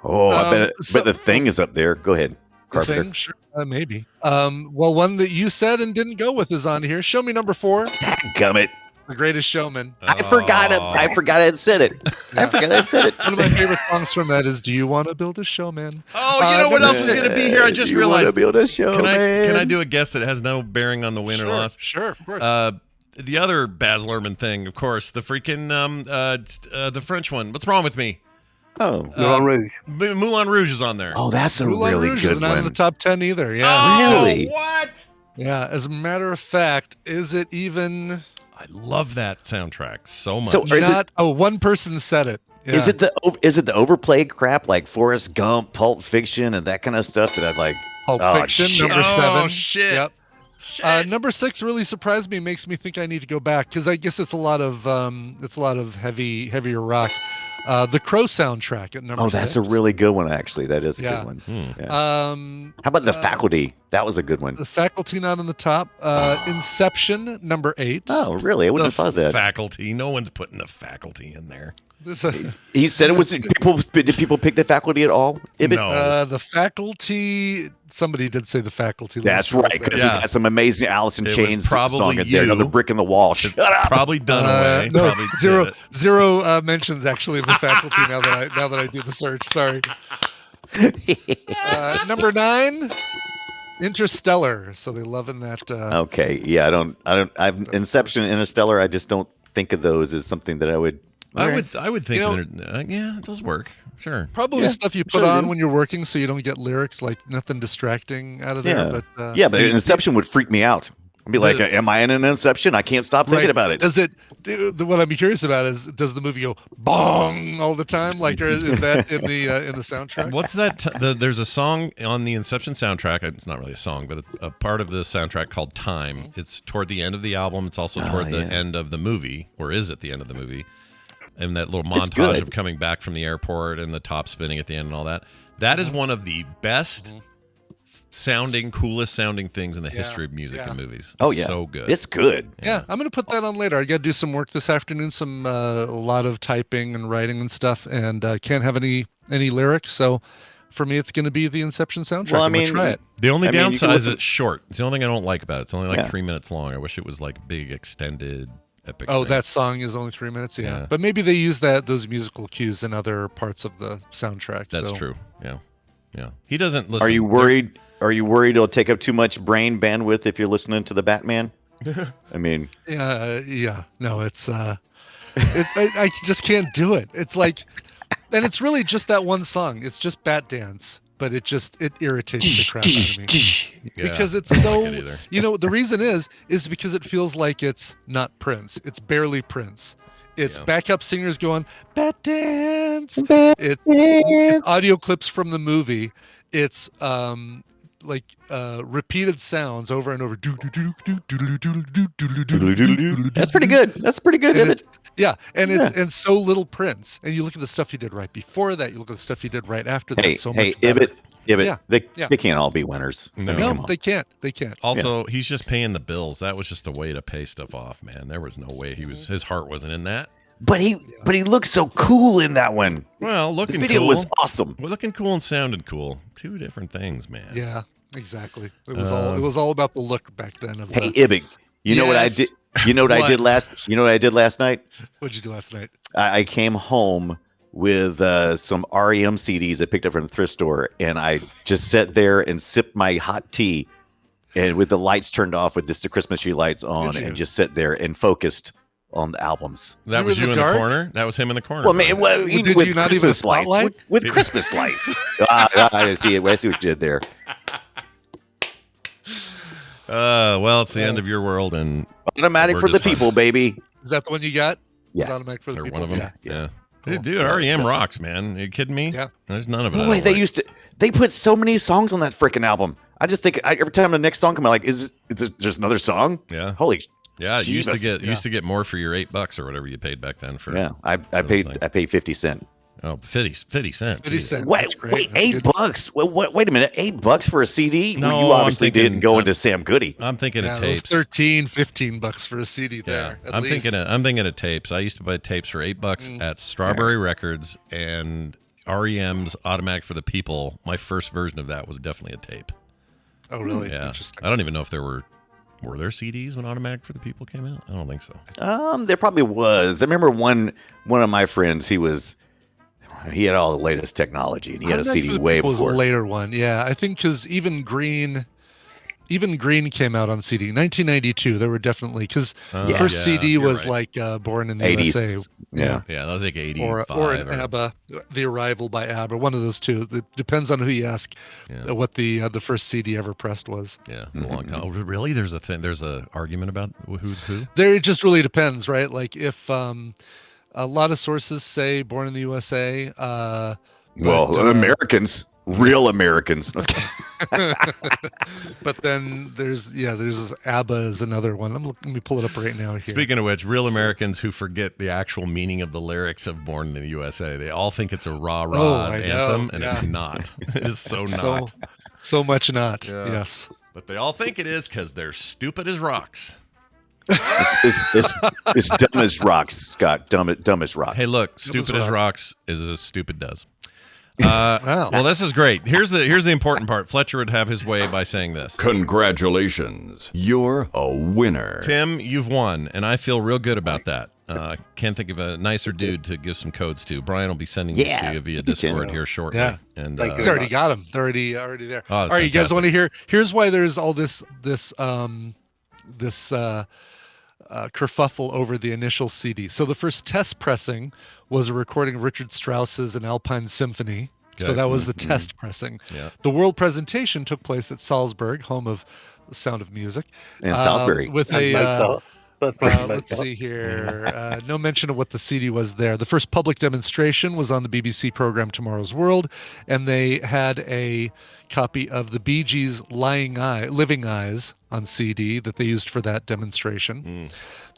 Oh, I bet. So- But the thing is up there. Go ahead, the Carpenter. thing? Sure, maybe. Well, one that you said and didn't go with is on here. Show me number 4, Gummit. The Greatest Showman. I forgot it. I forgot I had said it. I forgot I had said it. One of my favorite songs from that is "Do You Want to Build a Showman?" Oh, you know what number else is going to be here? I just You wanna realized. build a show, Can I man? do a guess that has no bearing on the win or loss? Sure, of course. The other Baz Luhrmann thing, of course, the freaking the French one. What's wrong with me? Oh, Moulin Rouge. Moulin Rouge is on there. oh, that's a Moulin really Rouge good is not in one. the top 10 either. Yeah, Oh, Really? what? yeah. As a matter of fact, is it even I love that soundtrack so much. So, Or is it- not? Oh, one person said it. Yeah. Is it the overplayed crap like Forrest Gump, Pulp Fiction, and that kind of stuff that I'd like? Pulp Oh, Fiction, shit. number Oh, 7? shit. Yep. Shit. Number 6 really surprised me. Makes me think I need to go back because I guess it's a lot of heavier rock. The Crow soundtrack at number 6. Oh, that's a really good one, actually. That is a Yeah. good one. Hmm. Yeah. How about The Faculty? That was a good one. The Faculty not on the top. Inception number 8. Oh, really? I wouldn't The have thought that. Faculty. No one's putting the Faculty in there. There's a, He said it was people. Did people pick The Faculty at all? Ibit? No. the Faculty. Somebody did say the Faculty. That's right, because Yeah. he got some amazing Alice in It was Chains probably song in there. you. Another brick in the wall. Shut up. Probably Dunaway. No, Probably zero did it. zero mentions actually of the Faculty now that I do the search. Sorry. Number 9, Interstellar. So they loving that. Okay, yeah, I don't. Inception, Interstellar. I just don't think of those as something that I would. I would think You know- that yeah, those work. Sure. Probably Yeah, stuff you put sure on do. when you're working, so you don't get lyrics like nothing distracting out of there. Yeah, But yeah, but Inception would freak me out. I'd be like, "Am I in an Inception? I can't stop thinking about it." Does it? What I'm curious about is, does the movie go bong all the time? Like, or is that in the soundtrack? What's that? There's a song on the Inception soundtrack. It's not really a song, but a part of the soundtrack called "Time." It's toward the end of the album. It's also toward the yeah. end of the movie, or is it the end of the movie? And that little It's montage good. of coming back from the airport and the top spinning at the end and all that. That is one of the best sounding, coolest sounding things in the history of music and movies. Oh It's yeah, so good. It's good. Yeah, I'm gonna put that on later. I got to do some work this afternoon. Some a lot of typing and writing and stuff, and can't have any lyrics. So for me, it's gonna be the Inception soundtrack. Well, I I'm gonna mean, try it. The only I mean, you can downside is listen- it's short. It's the only thing I don't like about it. It's only like Yeah. 3 minutes long. I wish it was like big, extended, epic. Oh, thing. that song is only 3 minutes. Yeah, Yeah. but maybe they use those musical cues in other parts of the soundtrack. That's so. true. Yeah, yeah. He doesn't listen. Are you worried? Are you worried it'll take up too much brain bandwidth if you're listening to the Batman? I mean, Yeah. No, it's I just can't do it. It's like, and it's really just that one song. It's just Bat Dance, but it irritates the crap out of me. Yeah, Because it's I don't so, like it either. the reason is because it feels like it's not Prince. It's barely Prince. It's Yeah. backup singers going bat dance. It's audio clips from the movie. It's repeated sounds over and over. That's pretty good. That's pretty good, And isn't it's, it? yeah, and so little Prince. And you look at the stuff he did right before that. You look at the stuff he did right after that. Hey, So hey, much better. Ibit. Yeah. They can't all be winners. No. I mean, come No, on. they can't. They can't. Also, he's just paying the bills. That was just a way to pay stuff off, man. There was no way his heart wasn't in that. But he looks so cool in that one. Well, The looking video cool. was awesome. Well, looking cool and sounding cool. Two different things, man. Yeah, exactly. It was all about the look back then. Of Hey, the, Ibig, you know what I Yes. did? You know what I What? did last? You know what I did last night? What'd you do last night? I came home with some REM CDs I picked up from the thrift store, and I just sat there and sipped my hot tea, and with the lights turned off, with just the Christmas tree lights on, Did you? and just sat there and focused on the albums. That You was were in you the in the dark? corner? That was him in the corner. Well, man, Did with you not even Christmas lights, spotlight? with Christmas lights. I see it. I see what you did there. Well, it's the end of your world, and Automatic We're for the just fine. people, baby. Is that the one you got? Yeah. It's automatic for the or people. one of them. Yeah. Yeah. Cool. Dude, REM rocks, man. Are you kidding me? Yeah. There's none of it. I Boy, don't they like. used to. They put so many songs on that freaking album. I just think every time the next song comes, I'm like, is there's another song? Yeah. Holy. Yeah, you used to Jesus. get get more for your $8 or whatever you paid back then for. Yeah, I those things. paid 50 cents. Oh, 50 cent. 50 Jesus. cents. Wait, That's great. That's $8? good. Wait a minute, $8 for a CD? No, Well, you I'm obviously thinking- didn't go into Sam Goody. I'm thinking Yeah, of those tapes. 13, 15 bucks for a CD there. Yeah, At I'm least. thinking of tapes. I used to buy tapes for $8 at Strawberry Records, and REM's "Automatic for the People." My first version of that was definitely a tape. Oh, really? Yeah, Interesting. I don't even know if there were there CDs when "Automatic for the People" came out. I don't think so. There probably was. I remember one of my friends. He had all the latest technology, and he had a Automatic CD for the way People was a before. later one. Yeah, I think because even Green came out on CD. 1992. There were definitely because the first yeah, CD you're was right. like Born in the 80s. USA. Yeah. Yeah, that was like 85. Or an ABBA, The Arrival by ABBA, one of those two. It depends on who you ask. Yeah. What the first CD ever pressed was. Yeah, it's a long time. Oh, really? There's a argument about who's who. There, it just really depends, right? Like if a lot of sources say Born in the USA. Well, Americans, real Americans. But then there's ABBA is another one. Let me pull it up right now here. Speaking of which, real Americans who forget the actual meaning of the lyrics of "Born in the USA," they all think it's a rah rah I know, anthem, and it's yeah. not. It is so not. so much not. Yeah. Yes. But they all think it is because they're stupid as rocks. It's dumb as rocks, Scott. Dumb as rocks. Hey, look, stupid as rocks is as stupid does. Wow. Well, this is great. Here's the important part. Fletcher would have his way by saying this. Congratulations. You're a winner. Tim, you've won, and I feel real good about that. Can't think of a nicer dude to give some codes to. Brian will be sending these to you via Discord here shortly. Yeah. And Thank you. He's already got them. They're already there. Oh, all that's right, you guys fantastic. want to hear? Here's why there's all this kerfuffle over the initial CD. So the first test pressing was a recording of Richard Strauss's An Alpine Symphony. So Okay. that was the test pressing. Yeah. The world presentation took place at Salzburg, home of The Sound of Music. And Salisbury. With And a Mozart. Birthplace of let's Mozart. see here. No mention of what the CD was there. The first public demonstration was on the BBC program Tomorrow's World, and they had a copy of the Bee Gees' Living Eyes on CD that they used for that demonstration.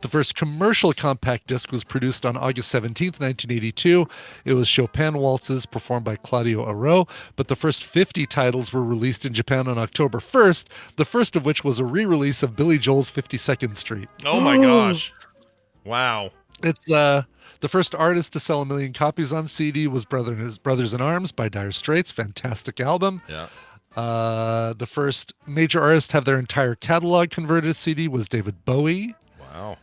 The first commercial compact disc was produced on August 17th, 1982. It was Chopin waltzes performed by Claudio Arro, but the first 50 titles were released in Japan on October 1st, the first of which was a re-release of Billy Joel's 52nd Street. Oh my gosh! Wow. It's the first artist to sell 1 million copies on CD was Brothers in Arms by Dire Straits. Fantastic album. Yeah. The first major artist to have their entire catalog converted to CD was David Bowie. Wow.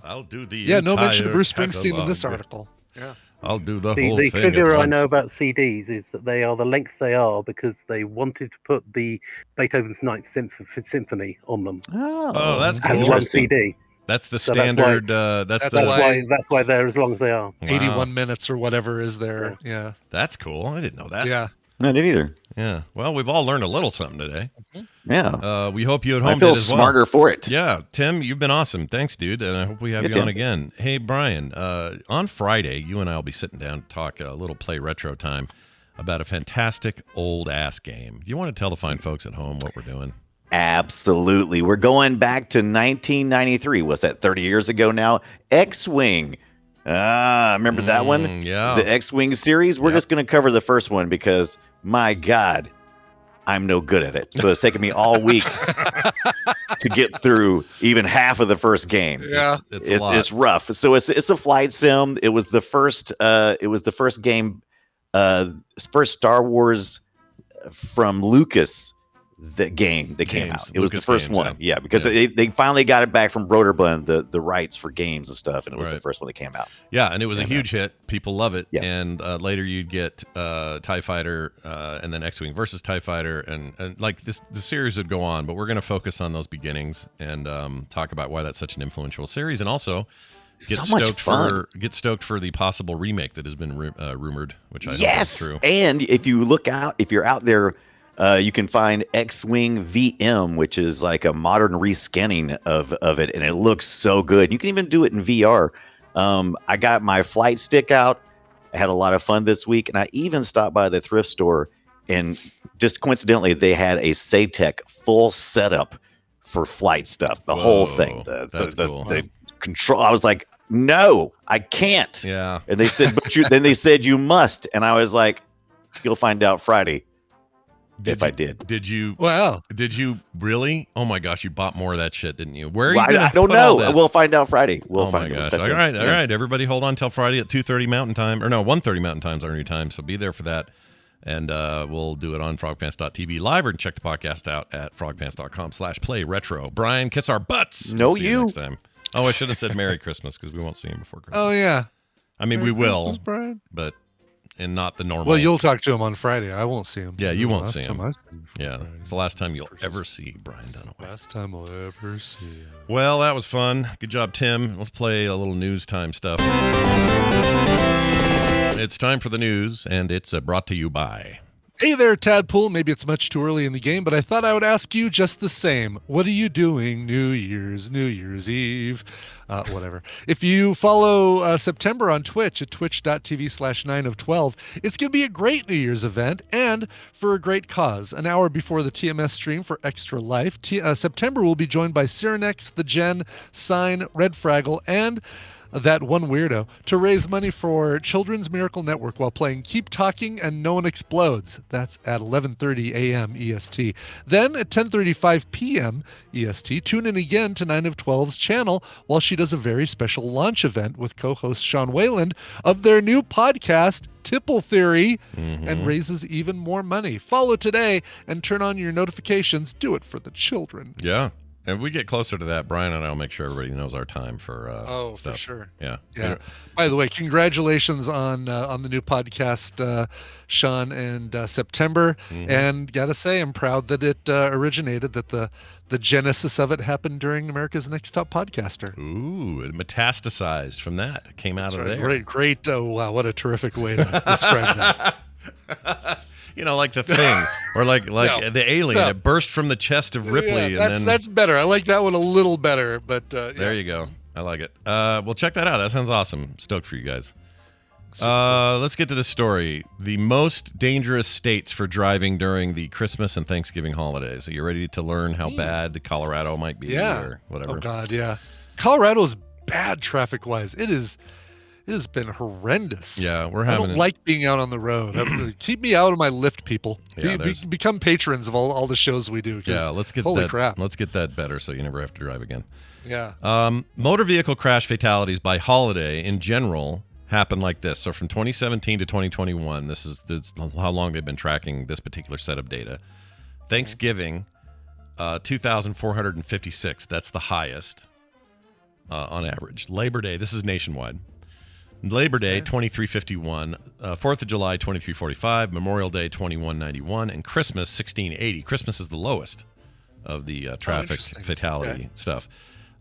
I'll do the No mention of entire Bruce Springsteen in this catalog. article. Yeah. I'll do the The whole thing. trivia at I once. know about CDs is that they are the length they are because they wanted to put the Beethoven's Ninth Symphony on them Oh, that's as cool. one CD. That's the So that's why standard. it's- That's that's the. why- That's why they're as long as they are. Wow. 81 minutes or whatever is there. Yeah. That's cool. I didn't know that. Yeah. No, I didn't either. Yeah. Well, we've all learned a little something today. Yeah. We hope you at home I feel did as well. smarter for it. Yeah, Tim, you've been awesome. Thanks, dude, and I hope we have you Tim. on again. Hey, Brian, on Friday, you and I will be sitting down to talk a little play retro time about a fantastic old-ass game. Do you want to tell the fine folks at home what we're doing? Absolutely. We're going back to 1993. What's that, 30 years ago now? X-Wing. Remember that one? Yeah. The X-Wing series? We're just going to cover the first one because, my God, I'm no good at it. So it's taken me all week to get through even half of the first game. Yeah. It's rough. So it's a flight sim. It was the first game, first Star Wars from Lucas. The game that came out. It was the first one. Yeah, because they finally got it back from Broderbund, the rights for games and stuff, and it was the first one that came out. Yeah, and it was a huge hit. People love it. Yeah. And later you'd get TIE Fighter and then X-Wing versus TIE Fighter. And like the series would go on, but we're going to focus on those beginnings and talk about why that's such an influential series. And also get stoked for the possible remake that has been rumored, which I hope is true. And if you're out there, you can find X-Wing VM, which is like a modern rescanning of it, and it looks so good. You can even do it in VR. I got my flight stick out. I had a lot of fun this week, and I even stopped by the thrift store, and just coincidentally, they had a Saytech full setup for flight stuff. The whole thing. The control. I was like, no, I can't. Yeah. And they said, then they said you must, and I was like, you'll find out Friday. I did. Did you? Wow. Did you really? Oh my gosh, you bought more of that shit, didn't you? Where are you Well, going I don't know. We'll find out Friday. Oh my gosh. All right. Everybody hold on till Friday at 2:30 Mountain Time. Or no, 1:30 Mountain Time's our new time. So be there for that. And we'll do it on frogpants.tv live, or check the podcast out at frogpants.com/playretro. Brian, kiss our butts. No, we'll see you next time. Oh, I should have said Merry Christmas because we won't see him before Christmas. Oh, yeah. I mean, Merry we will. Christmas, Brian. But... and not the normal. Well, you'll talk to him on Friday. I won't see him. Yeah, you won't see him. Yeah, it's the last time you'll ever see Brian Dunaway. Last time I'll ever see him. Well, that was fun. Good job, Tim. Let's play a little news time stuff. It's time for the news, and it's brought to you by... Hey there, Tadpole. Maybe it's much too early in the game, but I thought I would ask you just the same. What are you doing New Year's Eve? Whatever. If you follow September on Twitch at twitch.tv/9 of 12, it's going to be a great New Year's event and for a great cause. An hour before the TMS stream for Extra Life, September will be joined by Cyrenex, The Gen, Sign, Red Fraggle, and that one weirdo to raise money for Children's Miracle Network while playing Keep Talking and No One Explodes. That's at 11:30 a.m. EST. Then at 10:35 p.m. EST, tune in again to 9 of 12's channel while she does a very special launch event with co-host Sean Wayland of their new podcast, Tipple Theory, and raises even more money. Follow today and turn on your notifications. Do it for the children. Yeah. And we get closer to that, Brian and I will make sure everybody knows our time for stuff. For sure. Yeah. By the way, congratulations on the new podcast, Sean and September. And gotta say, I'm proud that it originated. That the genesis of it happened during America's Next Top Podcaster. Ooh, it metastasized from that. It came out of there. Great. Oh wow, what a terrific way to describe that. You know, like the Thing, or like the alien. No. It burst from the chest of Ripley. Yeah, that's better. I like that one a little better. But there you go. I like it. Well, check that out. That sounds awesome. Stoked for you guys. Let's get to the story. The most dangerous states for driving during the Christmas and Thanksgiving holidays. Are you ready to learn how bad Colorado might be or whatever? Oh, God, yeah. Colorado's bad traffic-wise. It has been horrendous. Yeah, I don't like being out on the road. Keep me out of my Lyft, people. Yeah, become patrons of all the shows we do. Yeah, let's get holy that. Crap. Let's get that better, so you never have to drive again. Yeah. Motor vehicle crash fatalities by holiday in general happen like this. So from 2017 to 2021, this is how long they've been tracking this particular set of data. Thanksgiving, 2,456. That's the highest on average. Labor Day, this is nationwide. Labor Day, 2351. 4th of July, 2345. Memorial Day, 2191. And Christmas, 1680. Christmas is the lowest of the traffic fatality stuff.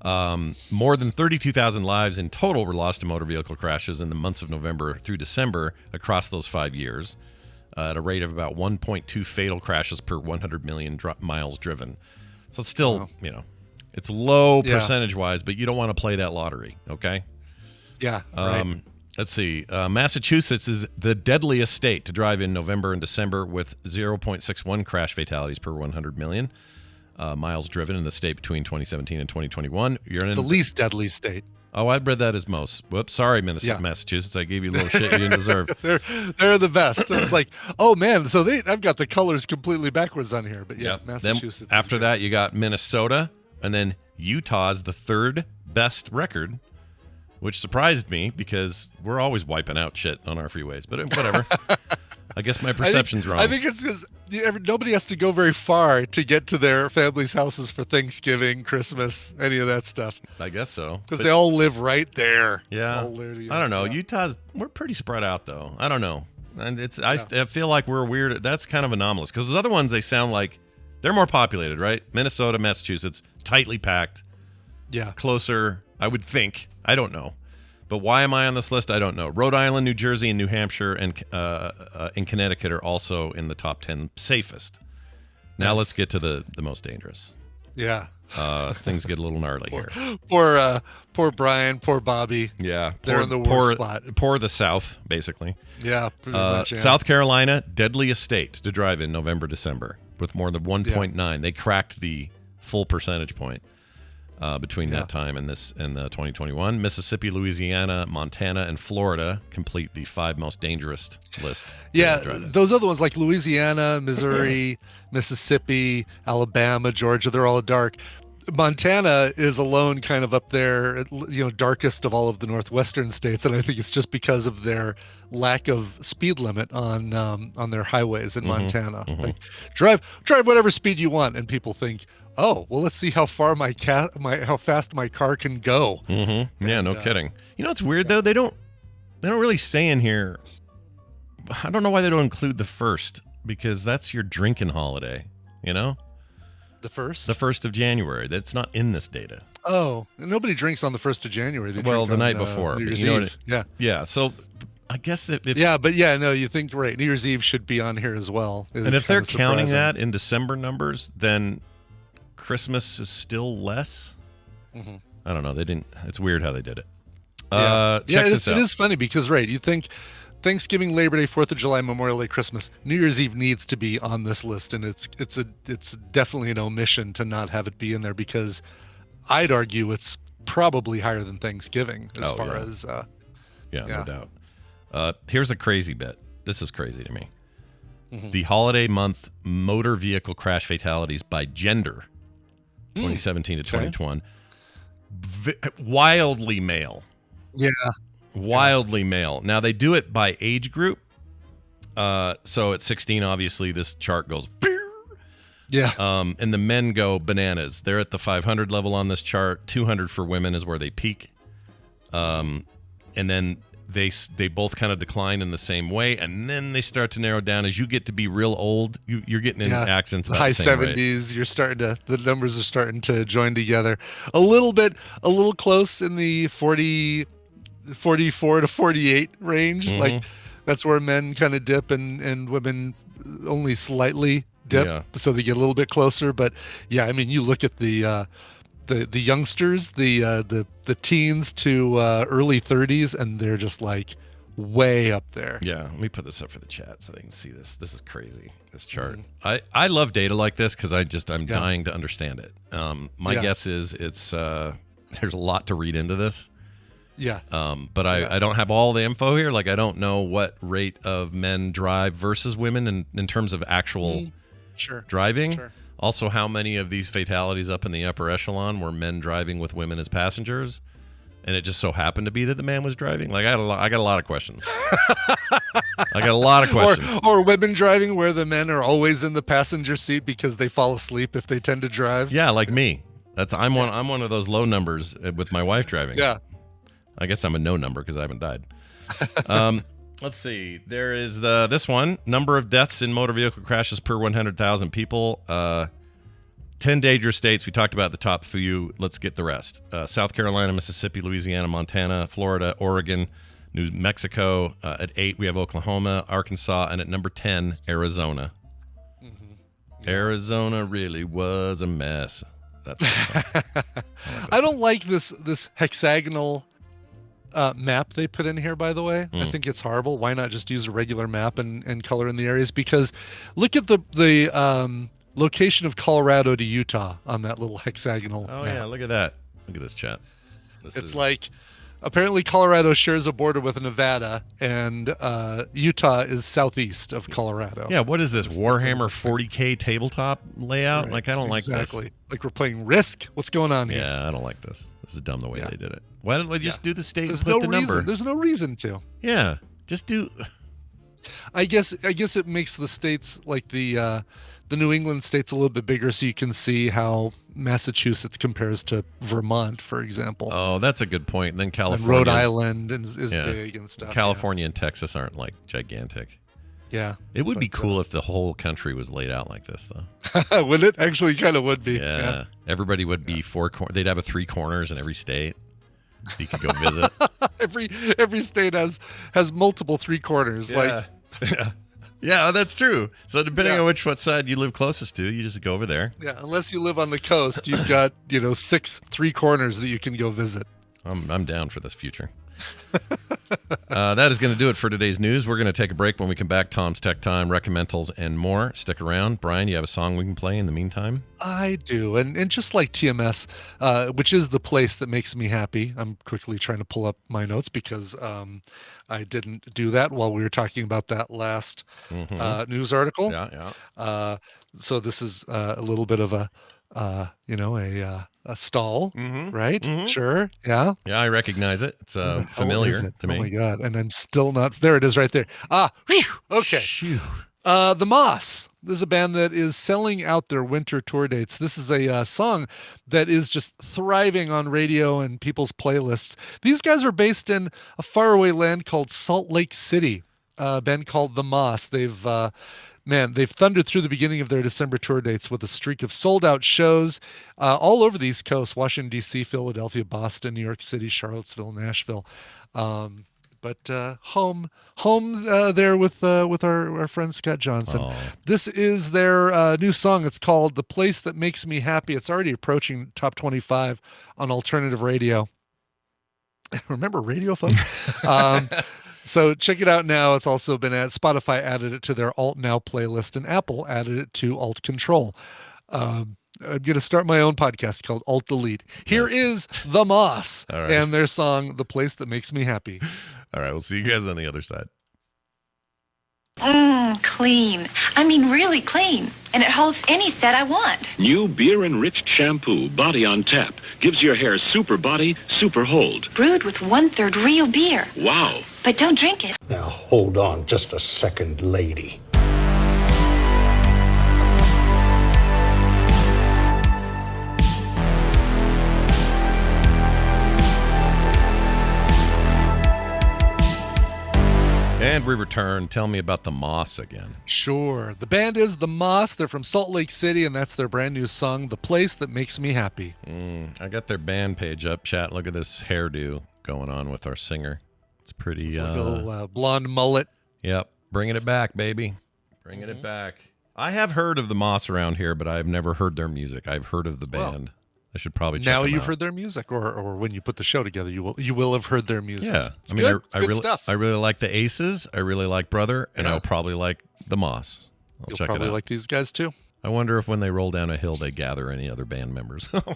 More than 32,000 lives in total were lost to motor vehicle crashes in the months of November through December across those 5 years. at a rate of about 1.2 fatal crashes per 100 million miles driven. So it's still, it's low percentage-wise, but you don't want to play that lottery, okay? Yeah, right. Let's see. Massachusetts is the deadliest state to drive in November and December with 0.61 crash fatalities per 100 million miles driven in the state between 2017 and 2021. You're in the least deadly state. Oh, I'd read that as most. Whoops, sorry, Massachusetts. I gave you a little shit you didn't deserve. They're the best. It's like, oh man, so I've got the colors completely backwards on here, but Massachusetts. Then after that, you got Minnesota, and then Utah's the third best record, which surprised me because we're always wiping out shit on our freeways. But whatever. I guess my perception's wrong. I think it's because nobody has to go very far to get to their family's houses for Thanksgiving, Christmas, any of that stuff. I guess so. Because they all live right there. Yeah. I don't know. Yeah. We're pretty spread out, though. I don't know. And I feel like we're weird. That's kind of anomalous. Because those other ones, they sound like they're more populated, right? Minnesota, Massachusetts, tightly packed. Yeah. Closer, I would think. I don't know. But why am I on this list? I don't know. Rhode Island, New Jersey, and New Hampshire and Connecticut are also in the top 10 safest. Now let's get to the most dangerous. Yeah. Things get a little gnarly here. Poor Brian, poor Bobby. Yeah. They're in the worst spot. Poor the South, basically. Yeah, pretty much. Yeah. South Carolina, deadliest state to drive in November, December with more than 1.9. Yeah. They cracked the full percentage point. Between that time and this and the 2021, Mississippi, Louisiana, Montana, and Florida complete the 5 most dangerous list. Yeah, those other ones like Louisiana, Missouri, Mississippi, Alabama, Georgia, they're all dark. Montana is alone kind of up there, darkest of all of the northwestern states, and I think it's just because of their lack of speed limit on their highways in Montana. Like, drive whatever speed you want, and people think, oh, well, let's see how far how fast my car can go. Mm-hmm. Yeah, no kidding. You know what's weird though? They don't really say in here. I don't know why they don't include the first, because that's your drinking holiday. The first? The 1st of January. That's not in this data. Oh, nobody drinks on the 1st of January. They well, drink the night before. New Year's Eve. Yeah. So I guess that. You think right. New Year's Eve should be on here as well. And if they're counting that in December numbers, then Christmas is still less. Mm-hmm. I don't know. They didn't. It's weird how they did it. It is funny because you think Thanksgiving, Labor Day, 4th of July, Memorial Day, Christmas, New Year's Eve needs to be on this list, and it's definitely an omission to not have it be in there, because I'd argue it's probably higher than Thanksgiving as far as no doubt. Here's a crazy bit. This is crazy to me. Mm-hmm. The holiday month motor vehicle crash fatalities by gender, 2017 to 2021, wildly male. Yeah. Wildly male. Now they do it by age group. So at 16, obviously this chart goes. Yeah. And the men go bananas. They're at the 500 level on this chart. 200 for women is where they peak. And then they both kind of decline in the same way, and then they start to narrow down as you get to be real old. You're getting in accidents about high the same 70s. Rate. The numbers are starting to join together a little close in the 44 to 48 range. Mm-hmm. Like that's where men kind of dip and women only slightly dip, so they get a little bit closer. But I mean, you look at the youngsters, the teens to early 30s, and they're just like way up there. Yeah, let me put this up for the chat so they can see this. This is crazy, this chart. Mm-hmm. I love data like this because I'm dying to understand it. My guess is it's there's a lot to read into this. Yeah. But I don't have all the info here. Like I don't know what rate of men drive versus women in terms of actual driving. Sure. Also, how many of these fatalities up in the upper echelon were men driving with women as passengers, and it just so happened to be that the man was driving? Like, I got a lot of questions. Or women driving where the men are always in the passenger seat because they fall asleep if they tend to drive. Yeah, like me. I'm one of those low numbers with my wife driving. Yeah. I guess I'm a no number because I haven't died. Let's see. There is this one. Number of deaths in motor vehicle crashes per 100,000 people. 10 dangerous states. We talked about the top few. Let's get the rest. South Carolina, Mississippi, Louisiana, Montana, Florida, Oregon, New Mexico. At 8, we have Oklahoma, Arkansas, and at number 10, Arizona. Arizona really was a mess. That's I don't like this hexagonal map they put in here, by the way. I think it's horrible. Why not just use a regular map and color in the areas? Because look at the location of Colorado to Utah on that little hexagonal Oh, map. yeah, look at that. Look at this chat. It's like, apparently Colorado shares a border with Nevada, and Utah is southeast of Colorado. Yeah, what is this, Warhammer 40K tabletop layout? Right, Like, I don't like this. exactly. Like we're playing Risk. What's going on here? Yeah, I don't like this. This is dumb the way they did it. Why don't they just do the state There's and put no the reason. number? There's no reason to. Yeah, just do. I guess it makes the states like the New England states a little bit bigger, so you can see how Massachusetts compares to Vermont, for example. Oh, that's a good point. And then And California, Rhode Island is big and stuff. California and Texas aren't like gigantic. Yeah. It would be cool if the whole country was laid out like this, though. Would it? Actually, kind of would be. Yeah, everybody would be they'd have 3 corners in every state. You could go visit. Every state has multiple 3 corners. Like, yeah, that's true. So depending on what side you live closest to, you just go over there. yeah, unless you live on the coast, you've got 6 3 corners that you can go visit. I'm down for this future. That is going to do it for today's news. We're going to take a break. When we come back, Tom's Tech Time, Recommendals, and more. Stick around. Brian, you have a song we can play in the meantime? I do. And just like TMS, which is the place that makes me happy, I'm quickly trying to pull up my notes because I didn't do that while we were talking about that last news article. Yeah. So this is a little bit of a stall, right? Sure. Yeah. Yeah, I recognize it. It's familiar to me. Oh my God. And I'm still not, there it is right there. Whew, okay. The Moss. This is a band that is selling out their winter tour dates. This is a song that is just thriving on radio and people's playlists. These guys are based in a faraway land called Salt Lake City, a band called The Moss. They've thundered through the beginning of their December tour dates with a streak of sold-out shows all over the East Coast: Washington, D.C., Philadelphia, Boston, New York City, Charlottesville, Nashville. But home there with our friend Scott Johnson. Oh. This is their new song. It's called "The Place That Makes Me Happy." It's already approaching top 25 on alternative radio. Remember radio, folks? So check it out now. It's also been Spotify added it to their Alt Now playlist, and Apple added it to Alt Control. I'm going to start my own podcast called Alt Delete. Here is The Moss and their song, "The Place That Makes Me Happy." All right, we'll see you guys on the other side. Clean. I mean, really clean. And it holds any set I want. New beer-enriched shampoo, Body on Tap, gives your hair super body, super hold. Brewed with 1/3 real beer. Wow. But don't drink it. Now, hold on just a second, lady. And we return. Tell me about the Moss again. Sure. The band is The Moss. They're from Salt Lake City, and that's their brand new song, "The Place That Makes Me Happy." I got their band page up, chat. Look at this hairdo going on with our singer. It's pretty... Like a little blonde mullet. Yep. Bringing it back, baby. Bringing it back. I have heard of the Moss around here, but I've never heard their music. I've heard of the band. I should probably check Now them you've out. heard their music, or when you put the show together, you will have heard their music. Yeah, It's good. It's good stuff. I really like the Aces. I really like Brother, and Yeah. I'll probably like the Moss. I'll You'll check it probably out. like these guys too. I wonder if when they roll down a hill, they gather any other band members. Because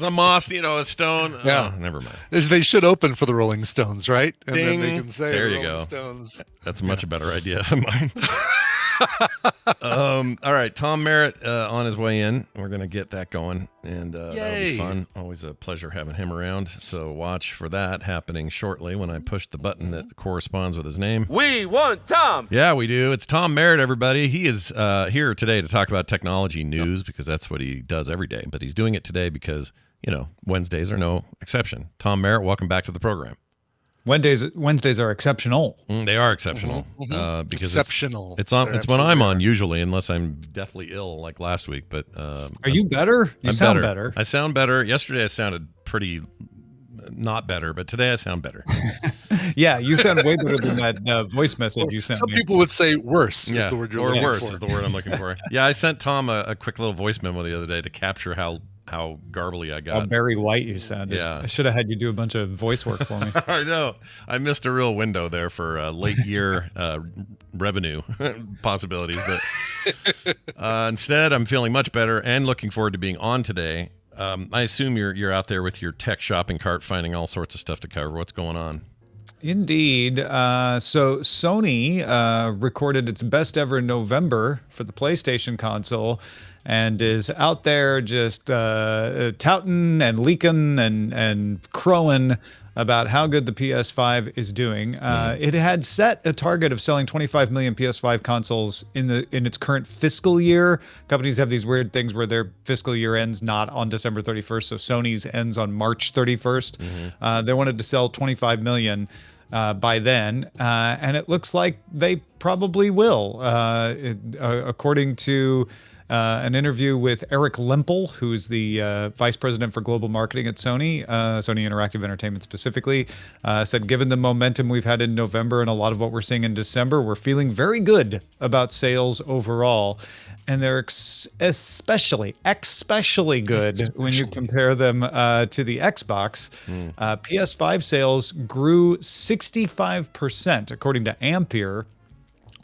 a Moss, a Stone. Yeah. Oh, never mind. They should open for the Rolling Stones, right? And Ding. then they can say There you Rolling go. Stones. That's a much better idea than mine. All right, Tom Merritt on his way in. We're going to get that going, and that'll be Yay. fun. Always a pleasure having him around. So watch for that happening shortly when I push the button that corresponds with his name. We want Tom. Yeah, we do. It's Tom Merritt, everybody. He is here today to talk about technology news because that's what he does every day. But he's doing it today because, Wednesdays are no exception. Tom Merritt, welcome back to the program. Wednesdays are exceptional. They are exceptional because Exceptional. It's on. They're It's when I'm absolutely on usually, unless I'm deathly ill like last week. But Are you better? You I'm sound better. I sound better. Yesterday I sounded pretty not better, but today I sound better. Yeah, you sound way better than that voice message you sent Some me. people would say worse. Yeah, Is the word you're or looking worse for. is the word I'm looking for. Yeah, I sent Tom a quick little voice memo the other day to capture how garbly I got. How Barry White you sounded. Yeah. I should have had you do a bunch of voice work for me. I know. I missed a real window there for late year revenue possibilities, but instead I'm feeling much better and looking forward to being on today. I assume you're out there with your tech shopping cart finding all sorts of stuff to cover. What's going on? Indeed. So Sony recorded its best ever November for the PlayStation console and is out there just touting and leaking and crowing about how good the PS5 is doing. It had set a target of selling 25 million PS5 consoles in its current fiscal year. Companies have these weird things where their fiscal year ends not on December 31st, so Sony's ends on March 31st. They wanted to sell 25 million by then, and it looks like they probably will. According to an interview with Eric Lempel, who's the vice president for global marketing at Sony Interactive Entertainment specifically, said, given the momentum we've had in November and a lot of what we're seeing in December, we're feeling very good about sales overall. And they're especially good when you compare them to the Xbox. PS5 sales grew 65%, according to Ampere,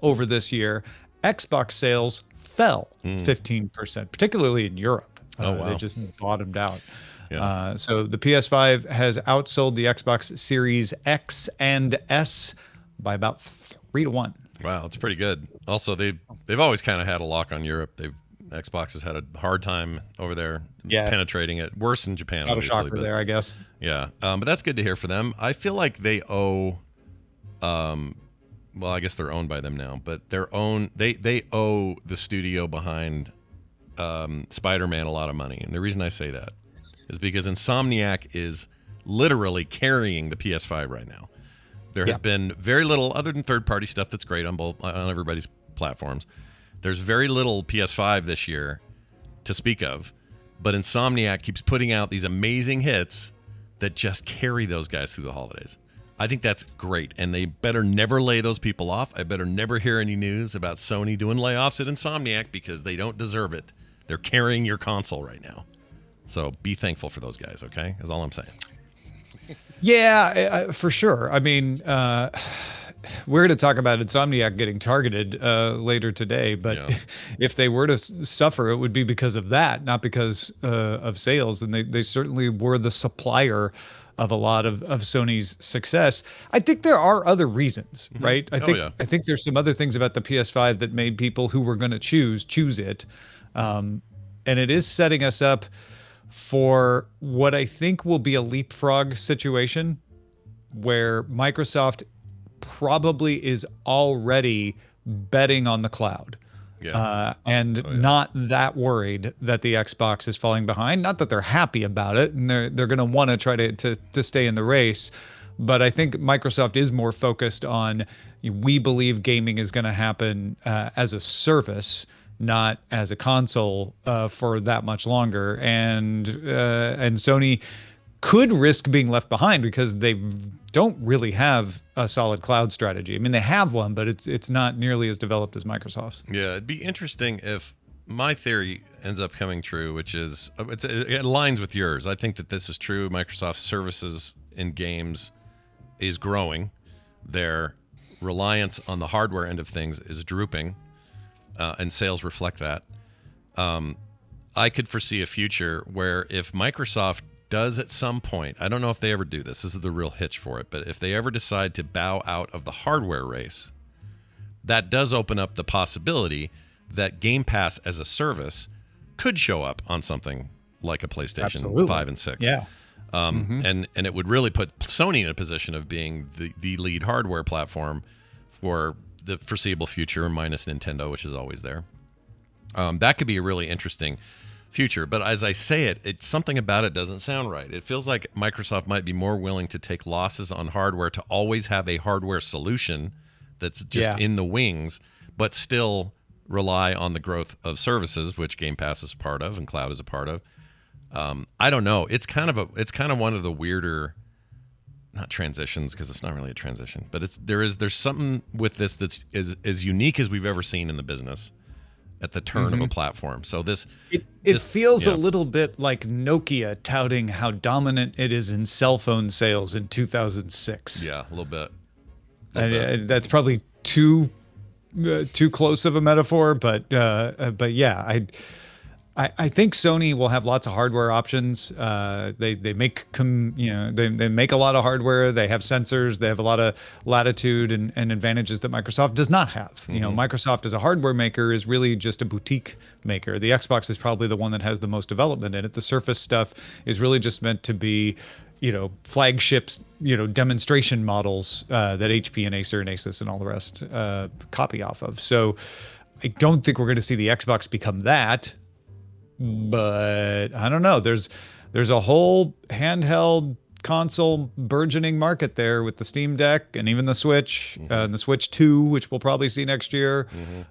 over this year. Xbox sales fell 15%, particularly in Europe. Oh, wow. They just bottomed out. Yeah. So the PS5 has outsold the Xbox Series X and S by about 3-1. Wow, it's pretty good. Also, they've always kind of had a lock on Europe. Xbox has had a hard time over there penetrating it. Worse in Japan, Not obviously. a shocker there, I guess. Yeah, but that's good to hear for them. I feel like they owe, well, I guess they're owned by them now, but they owe the studio behind Spider-Man a lot of money. And the reason I say that is because Insomniac is literally carrying the PS5 right now. There has been very little, other than third-party stuff that's great on everybody's platforms. There's very little PS5 this year to speak of, but Insomniac keeps putting out these amazing hits that just carry those guys through the holidays. I think that's great, and they better never lay those people off. I better never hear any news about Sony doing layoffs at Insomniac because they don't deserve it. They're carrying your console right now. So be thankful for those guys, okay? Is all I'm saying. Yeah, for sure. I mean, we're going to talk about Insomniac getting targeted later today, but if they were to suffer, it would be because of that, not because of sales. And they certainly were the supplier of a lot of Sony's success. I think there are other reasons, right? I think there's some other things about the PS5 that made people who were going to choose it. And it is setting us up for what I think will be a leapfrog situation where Microsoft probably is already betting on the cloud. Not that worried that the Xbox is falling behind. Not that they're happy about it, and they're going to want to try to stay in the race. But I think Microsoft is more focused on, we believe gaming is going to happen as a service, not as a console for that much longer. And Sony could risk being left behind because they don't really have a solid cloud strategy. I mean, they have one, but it's not nearly as developed as Microsoft's. Yeah, it'd be interesting if my theory ends up coming true, which is it aligns with yours. I think that this is true. Microsoft's services in games is growing. Their reliance on the hardware end of things is drooping, and sales reflect that. I could foresee a future where if Microsoft does at some point, I don't know if they ever do this is the real hitch for it, but if they ever decide to bow out of the hardware race, that does open up the possibility that Game Pass as a service could show up on something like a PlayStation 5 and 6. Yeah. And it would really put Sony in a position of being the lead hardware platform for the foreseeable future, minus Nintendo, which is always there. That could be a really interesting future. But as I say it's something about it doesn't sound right. It feels like Microsoft might be more willing to take losses on hardware to always have a hardware solution that's just in the wings, but still rely on the growth of services, which Game Pass is a part of and cloud is a part of. I don't know. It's kind of one of the weirder not transitions, because it's not really a transition, but there's something with this that's as unique as we've ever seen in the business at the turn of a platform. So it feels a little bit like Nokia touting how dominant it is in cell phone sales in 2006. Yeah, a little bit. That's probably too close of a metaphor, but yeah, I think Sony will have lots of hardware options. They make they make a lot of hardware. They have sensors. They have a lot of latitude and advantages that Microsoft does not have. Microsoft as a hardware maker is really just a boutique maker. The Xbox is probably the one that has the most development in it. The Surface stuff is really just meant to be, flagships, demonstration models that HP and Acer and Asus and all the rest copy off of. So I don't think we're going to see the Xbox become that. But I don't know. There's a whole handheld console burgeoning market there with the Steam Deck and even the Switch, and the Switch 2, which we'll probably see next year.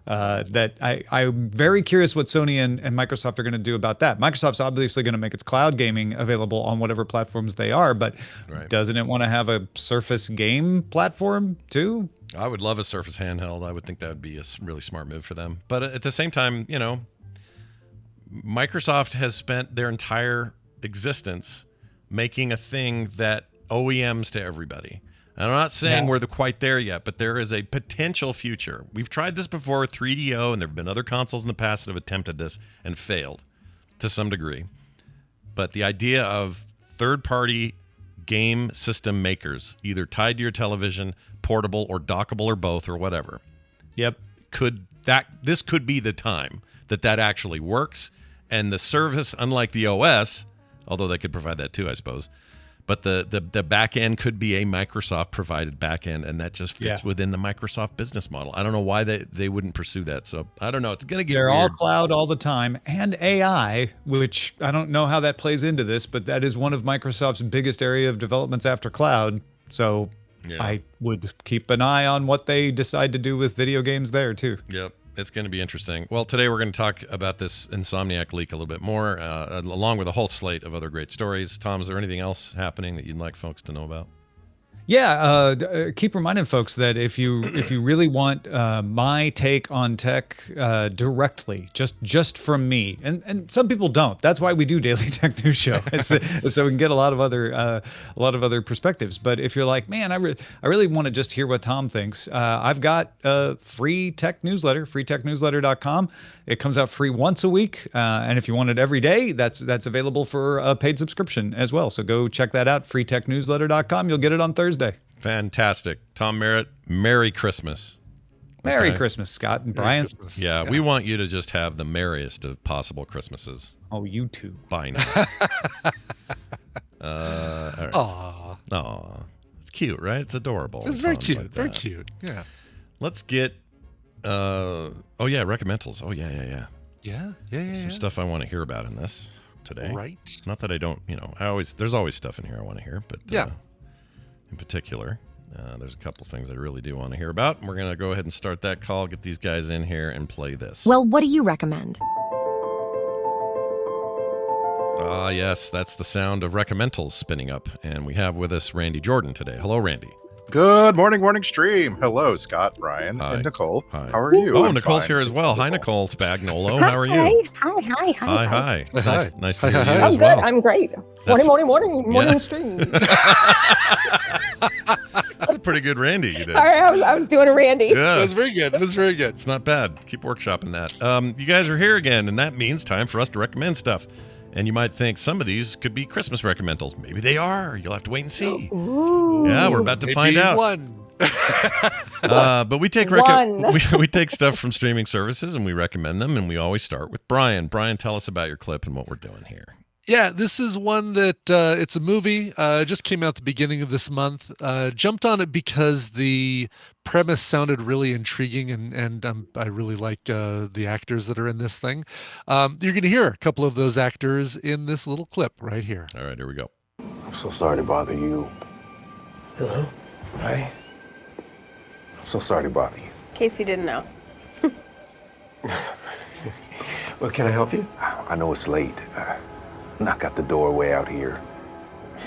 That I'm very curious what Sony and Microsoft are going to do about that. Microsoft's obviously going to make its cloud gaming available on whatever platforms they are, but doesn't it want to have a Surface game platform too? I would love a Surface handheld. I would think that would be a really smart move for them. But at the same time, Microsoft has spent their entire existence making a thing that OEMs to everybody. And I'm not saying we're quite there yet, but there is a potential future. We've tried this before with 3DO, and there have been other consoles in the past that have attempted this and failed to some degree. But the idea of third-party game system makers, either tied to your television, portable or dockable or both or whatever. This could be the time that actually works. And the service, unlike the OS, although they could provide that too, I suppose, but the back end could be a Microsoft provided back end, and that just fits within the Microsoft business model. I don't know why they wouldn't pursue that. So I don't know. It's going to get They're weird. all cloud all the time, and AI, which I don't know how that plays into this, but that is one of Microsoft's biggest area of developments after cloud. So I would keep an eye on what they decide to do with video games there too. Yep. It's going to be interesting. Well, today we're going to talk about this Insomniac leak a little bit more, along with a whole slate of other great stories. Tom, is there anything else happening that you'd like folks to know about? Yeah, keep reminding folks that if you really want my take on tech directly, just from me, and some people don't. That's why we do Daily Tech News Show, so we can get a lot of other perspectives. But if you're like, man, I really want to just hear what Tom thinks, I've got a free tech newsletter, freetechnewsletter.com. It comes out free once a week, and if you want it every day, that's available for a paid subscription as well. So go check that out, freetechnewsletter.com. You'll get it on Thursday. Fantastic. Tom Merritt, Merry Christmas. Merry Christmas, Scott and Brian. Yeah, we want you to just have the merriest of possible Christmases. Oh, you too. Bye now. All right. Aw. It's cute, right? It's adorable. It's very cute. Very cute. Yeah. Let's get recommendals. Oh, yeah. Yeah. Some stuff I want to hear about in this today. Right. Not that I don't, there's always stuff in here I want to hear, but in particular, there's a couple things I really do want to hear about. And we're going to go ahead and start that call, get these guys in here, and play this. Well, what do you recommend? Yes, that's the sound of recommendals spinning up. And we have with us Randy Jordan today. Hello, Randy. Good morning stream. Hello, Scott, Brian, and Nicole. Hi. How are you? Oh, Nicole's here as well. Hi, Nicole Spagnolo. How are you? Hi. It's nice to hear you I'm as good. well. I'm great. Morning stream. That's a pretty good Randy you did. All right, I was doing a Randy. Yeah. It was very good. It's not bad. Keep workshopping that. You guys are here again, and that means time for us to recommend stuff. And you might think some of these could be Christmas recommendals. Maybe they are. You'll have to wait and see. Ooh. Yeah, we're about to find out. But we take we take stuff from streaming services and we recommend them, and we always start with Brian. Brian, tell us about your clip and what we're doing here. Yeah, this is one that it's a movie. Just came out at the beginning of this month. Jumped on it because the premise sounded really intriguing, and I really like the actors that are in this thing. You're going to hear a couple of those actors in this little clip right here. All right, here we go. I'm so sorry to bother you. Hello? Hi. I'm so sorry to bother you. In case you didn't know. Well, can I help you? I know it's late. Knock out the doorway out here.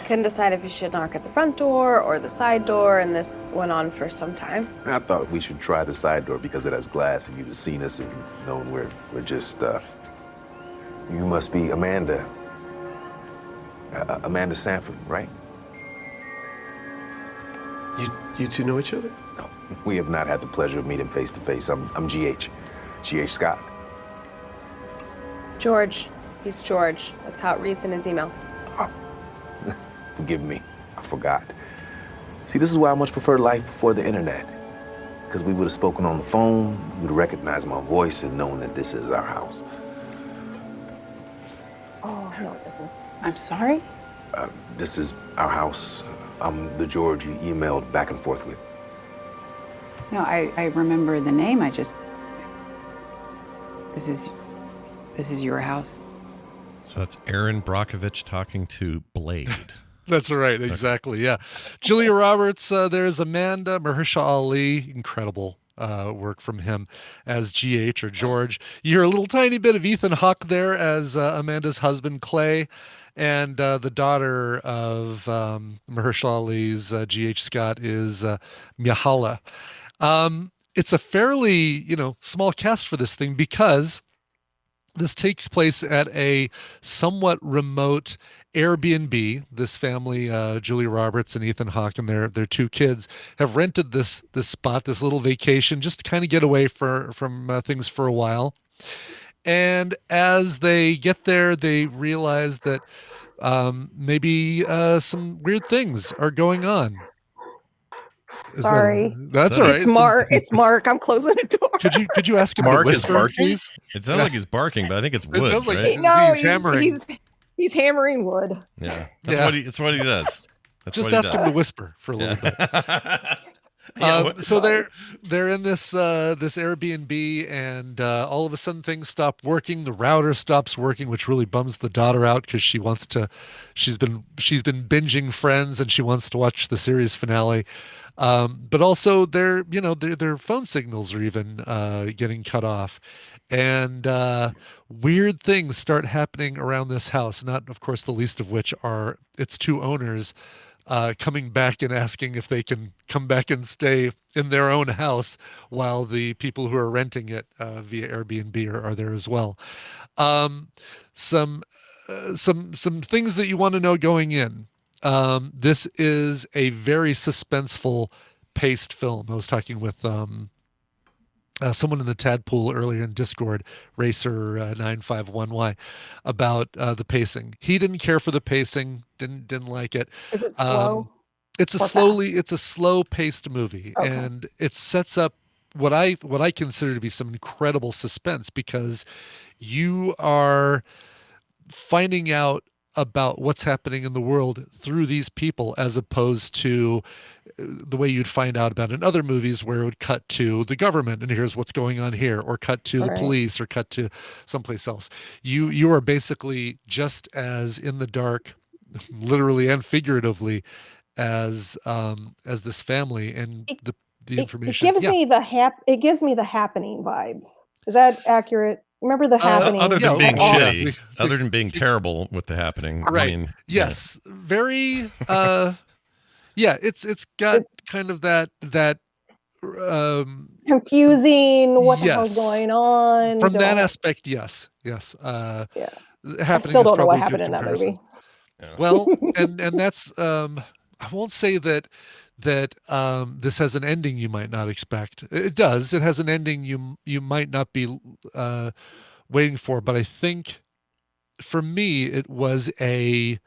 Couldn't decide if you should knock at the front door or the side door, and this went on for some time. I thought we should try the side door because it has glass and you'd have seen us and known we're just, you must be Amanda. Amanda Sanford, right? You two know each other? No, we have not had the pleasure of meeting face to face. I'm GH Scott. George. He's George. That's how it reads in his email. Forgive me, I forgot. See, this is why I much prefer life before the internet. Because we would have spoken on the phone, you would have recognized my voice and known that this is our house. Oh, no, it isn't. I'm sorry? This is our house. I'm the George you emailed back and forth with. No, I remember the name. This is your house. So that's Aaron Brockovich talking to Blade. That's right, exactly. Yeah, Julia Roberts. There's Amanda. Mahershala Ali, incredible work from him as GH or George. You hear a little tiny bit of Ethan Hawke there as Amanda's husband Clay, and the daughter of Mahershala Ali's GH Scott is Mihala. It's a fairly small cast for this thing because this takes place at a somewhat remote Airbnb. This family, Julia Roberts and Ethan Hawke and their two kids, have rented this spot, this little vacation, just to kind of get away from things for a while. And as they get there, they realize that maybe some weird things are going on. Sorry. That's all right. It's Mark. It's Mark. I'm closing the door. Could you ask him to whisper, please? It sounds like he's barking, but I think it's wood. It sounds like right? he's hammering. He's hammering wood. Yeah, that's what he does. Just ask him to whisper for a little bit. So they're in this Airbnb, and all of a sudden things stop working. The router stops working, which really bums the daughter out because she's been binging Friends and she wants to watch the series finale. But also their phone signals are even getting cut off, and weird things start happening around this house. Not, of course, the least of which are its two owners coming back and asking if they can come back and stay in their own house while the people who are renting it via Airbnb are there as well. Some things that you want to know going in. This is a very suspenseful paced film. I was talking with someone in the Tadpool earlier in Discord, Racer951Y, about the pacing. He didn't care for the pacing, didn't like it. Is it slow? It's a slow paced movie, Okay. and it sets up what I consider to be some incredible suspense, because you are finding out about what's happening in the world through these people, as opposed to the way you'd find out about in other movies where it would cut to the government and here's what's going on here, or cut to the police, or cut to someplace else. You are basically just as in the dark, literally and figuratively, as this family, and the information. It gives me the Happening vibes. Is that accurate? Remember The Happening? Other than being shitty, other than being terrible with The Happening. Right. I mean, yes. Yeah. Very. It's got kind of that confusing. What the hell's going on? From that aspect, yes. Yeah. Happening. I still don't know what happened in that movie. Well, and that's I won't say that this has an ending you might not expect. It does. It has an ending you might not be waiting for, but I think for me it was a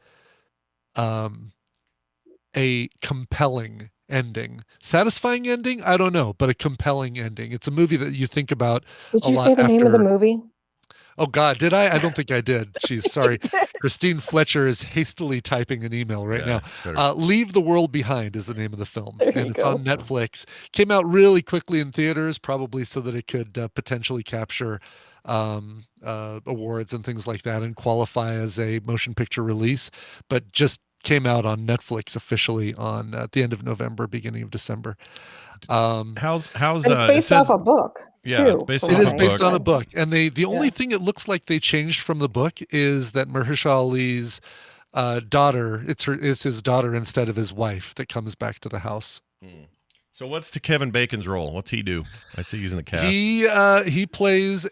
compelling ending. Satisfying ending? I don't know, but a compelling ending. It's a movie that you think about. Did you say the name of the movie? Oh God, did I? I don't think I did. Jeez, sorry. Christine Fletcher is hastily typing an email right now. Leave the World Behind is the name of the film, and it's on Netflix. Came out really quickly in theaters, probably so that it could potentially capture awards and things like that and qualify as a motion picture release, but just came out on Netflix officially on at the end of November, beginning of December. How's it's based off a book. Yeah, too, it is based on a book, and the only thing it looks like they changed from the book is that Mahershala Ali's daughter. It's his daughter instead of his wife that comes back to the house. So what's to Kevin Bacon's role? What's he do? I see he's in the cast. He plays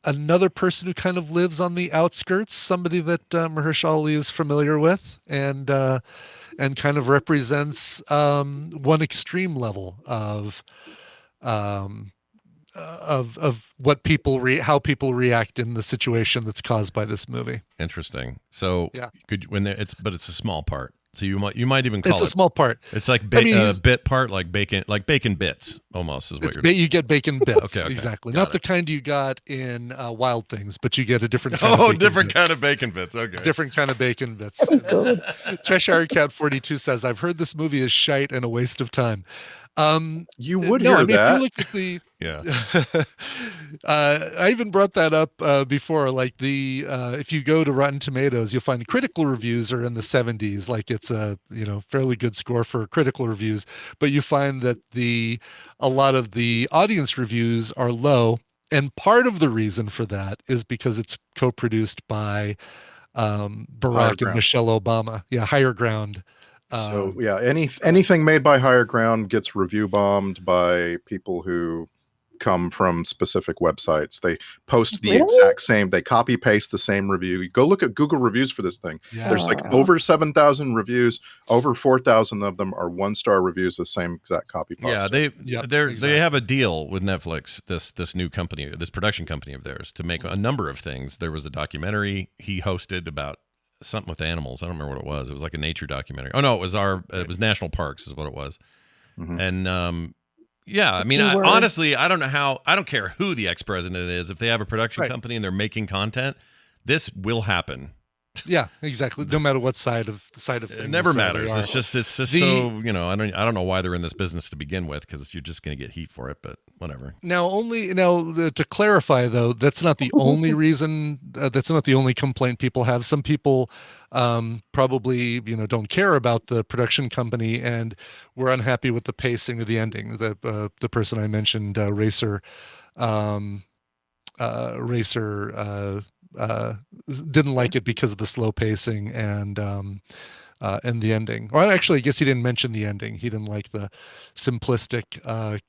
another person who kind of lives on the outskirts, somebody that Mahershala Ali is familiar with, and kind of represents one extreme level of what how people react in the situation that's caused by this movie. Interesting. So yeah, but it's a small part. So you might even call it's a small part. It's like bit part, like bacon bits almost is what you're. You get bacon bits. Okay, exactly. Got Not it. the kind you got in Wild Things, but you get a different kind of different kind of bacon bits. Okay. Different kind of bacon bits. Cheshire Cat 42 says, "I've heard this movie is shite and a waste of time." You would hear that. If you look at the yeah, I even brought that up before. Like if you go to Rotten Tomatoes, you'll find the critical reviews are in the 70s. Like it's a fairly good score for critical reviews, but you find that a lot of the audience reviews are low, and part of the reason for that is because it's co-produced by Barack and Michelle Obama. Yeah, Higher Ground. So yeah, anything made by Higher Ground gets review bombed by people who come from specific websites. They post the exact same, they copy paste the same review. You go look at Google reviews for this thing. Yeah. There's like over 7,000 reviews. Over 4,000 of them are 1-star reviews, the same exact copy paste. Yeah, they have a deal with Netflix, this new company, this production company of theirs, to make a number of things. There was a documentary he hosted about something with animals. I don't remember what it was. It was like a nature documentary. Oh no, it was national parks is what it was. Mm-hmm. And yeah, I mean, honestly, I don't care who the ex-president is. If they have a production company and they're making content, this will happen. Yeah, exactly. No matter what side of things. It never matters. It's just so, I don't know why they're in this business to begin with, because you're just going to get heat for it, but whatever. To clarify though, that's not the only reason, that's not the only complaint people have. Some people probably don't care about the production company and were unhappy with the pacing of the ending. The person I mentioned, Racer didn't like it because of the slow pacing and the ending. Or actually, I guess he didn't mention the ending. He didn't like the simplistic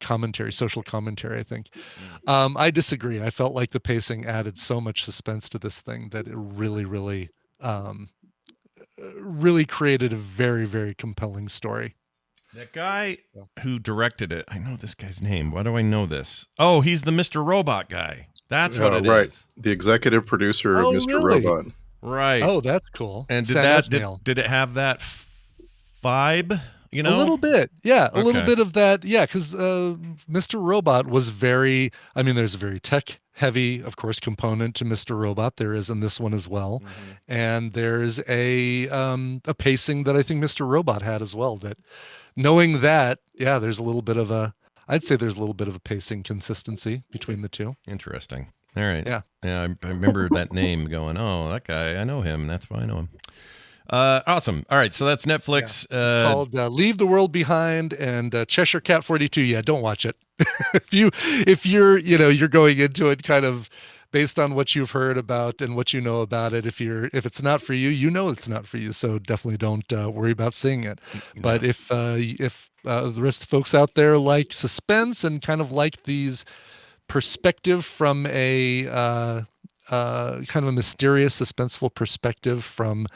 commentary, social commentary, I think. I disagree. I felt like the pacing added so much suspense to this thing that it really, really, really created a very, very compelling story. That guy who directed it, I know this guy's name. Why do I know this? Oh, he's the Mr. Robot guy. That's what it is. The executive producer of Mr. Robot. Right. Oh, that's cool. And did it have that vibe? A little bit. Yeah, a little bit of that. Yeah, because Mr. Robot was there's a very tech heavy, of course, component to Mr. Robot. There is in this one as well. Mm-hmm. And there's a pacing that I think Mr. Robot had as well. That knowing that, there's a little bit of I'd say there's a little bit of a pacing consistency between the two. Interesting. All right. Yeah. Yeah, I remember that name going, oh, that guy, I know him. That's why I know him. Awesome. All right, so that's Netflix. Yeah. It's called Leave the World Behind, and Cheshire Cat 42. Yeah, don't watch it. if you're going into it kind of based on what you've heard about and what you know about it. If it's not for you, it's not for you. So definitely don't worry about seeing it. No. But if the rest of the folks out there like suspense and kind of like these perspective from a kind of a mysterious, suspenseful perspective from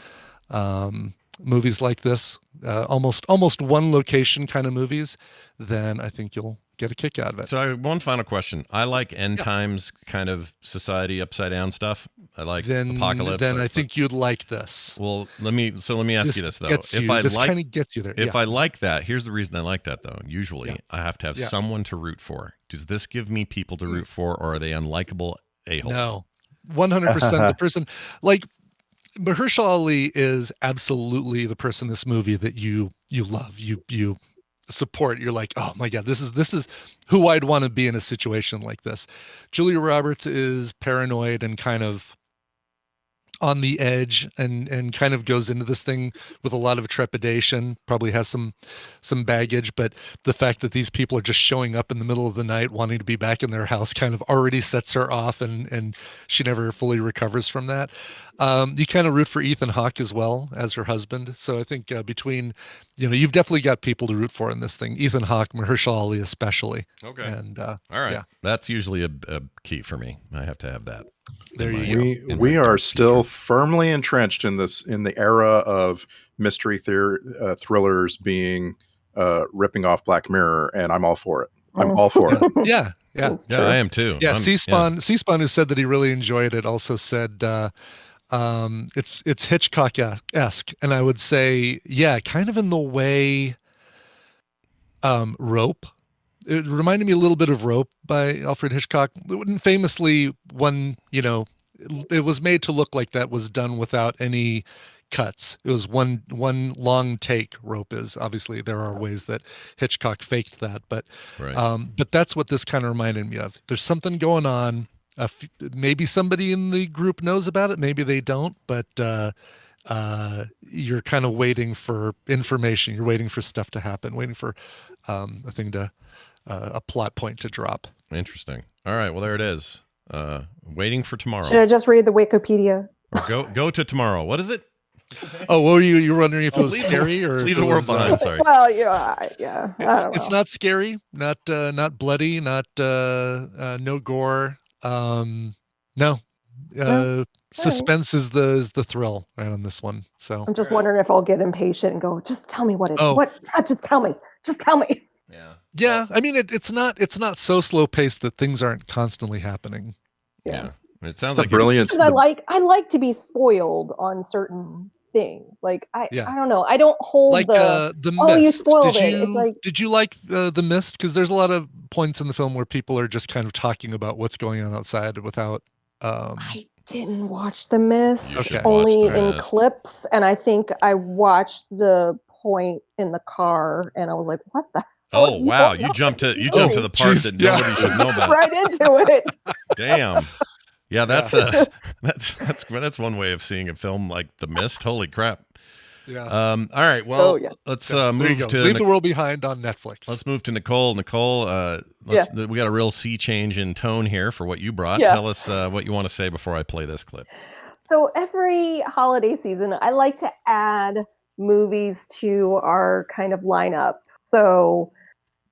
movies like this, almost one location kind of movies, then I think you'll get a kick out of it. So one final question. I like end times kind of society upside down stuff. I like apocalypse. Then I think you'd like this. Well, let me ask you this though. This kind of gets you there. If I like that, here's the reason I like that though. Usually I have to have someone to root for. Does this give me people to root for, or are they unlikable a-holes? No. 100% the person like Mahershala Ali is absolutely the person in this movie that you love, you support. You're like, oh my God, this is who I'd want to be in a situation like this. Julia Roberts is paranoid and kind of on the edge and kind of goes into this thing with a lot of trepidation, probably has some baggage, but the fact that these people are just showing up in the middle of the night wanting to be back in their house kind of already sets her off, and she never fully recovers from that. You kind of root for Ethan Hawke as well as her husband. So I think between, you've definitely got people to root for in this thing. Ethan Hawke, Mahershala Ali especially. Okay. And all right. Yeah. That's usually a key for me. I have to have that. There you go. We are still firmly entrenched in the era of mystery thrillers being ripping off Black Mirror, and I'm all for it. I'm all for it. Yeah. I am too. Yeah, C-Spawn, who said that he really enjoyed it, also said it's Hitchcock-esque, and I would say, yeah, kind of in the way Rope. It reminded me a little bit of Rope by Alfred Hitchcock. Famously, it was made to look like that was done without any cuts. It was one long take. Rope is, obviously there are ways that Hitchcock faked that, but that's what this kind of reminded me of. There's something going on. Maybe somebody in the group knows about it, maybe they don't, but you're kind of waiting for information. You're waiting for stuff to happen, waiting for a plot point to drop. Interesting. All right, well, there it is. Waiting for tomorrow. Should I just read the Wikipedia? Or go to tomorrow. What is it? Oh, what were you were wondering if it was scary or leave the world behind? Sorry. Well, yeah. It's not scary, not bloody, not no gore. No. Suspense is the thrill right on this one. So I'm just wondering if I'll get impatient and go, just tell me what it is. Just tell me. Just tell me. Yeah. I mean, it's not so slow paced that things aren't constantly happening. Yeah. It sounds like brilliance. I like to be spoiled on certain things. Like I don't know. I don't hold like the Mist. Oh, you spoiled it. It's like, did you like the Mist? Because there's a lot of points in the film where people are just kind of talking about what's going on outside without. I didn't watch the Mist. Okay. Only in clips, and I think I watched the point in the car, and I was like, "What the?" Oh wow! You jumped to the part that nobody should know about. Right into it. Damn. Yeah, that's one way of seeing a film like The Mist. Holy crap! Yeah. All right. Well, let's move to Leave the World Behind on Netflix. Let's move to Nicole. Nicole, we got a real sea change in tone here for what you brought. Yeah. Tell us what you want to say before I play this clip. So every holiday season, I like to add movies to our kind of lineup. So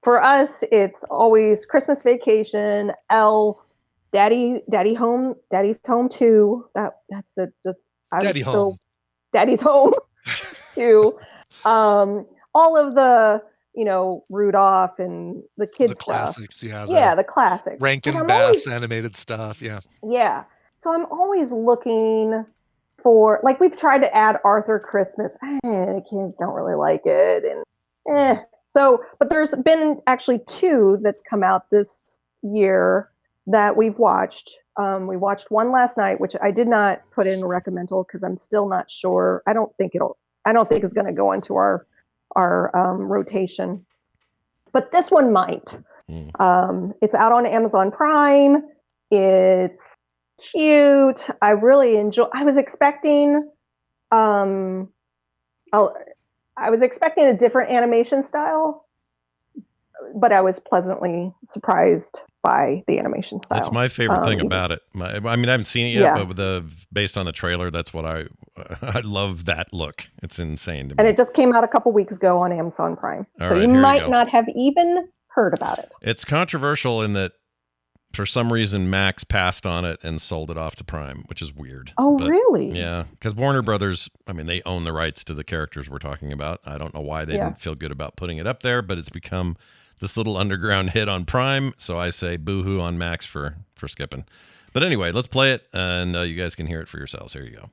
for us, it's always Christmas Vacation, Elf, Daddy's Home 2. That's Daddy's Home 2. All of the Rudolph and the kids the classics, stuff. the classics. Rankin Bass animated stuff. Yeah. So I'm always looking for, like, we've tried to add Arthur Christmas. The kids don't really like it, and So, but there's been actually 2 that's come out this year that we've watched. We watched one last night, which I did not put in a recommendal because I'm still not sure. I don't think it's going to go into our rotation, but this one might. It's out on Amazon Prime. It's cute. I really enjoy. I was expecting a different animation style, but I was pleasantly surprised by the animation style. That's my favorite thing about it. I haven't seen it yet, but based on the trailer, that's what I love that look. It's insane to me. And it just came out a couple weeks ago on Amazon Prime. So you might not have even heard about it. It's controversial in that for some reason Max passed on it and sold it off to Prime, which is weird. Oh, really? Yeah, because Warner Brothers, they own the rights to the characters we're talking about. I don't know why they didn't feel good about putting it up there, but it's become this little underground hit on Prime. So I say boo-hoo on Max for skipping. But anyway, let's play it, and you guys can hear it for yourselves. Here you go.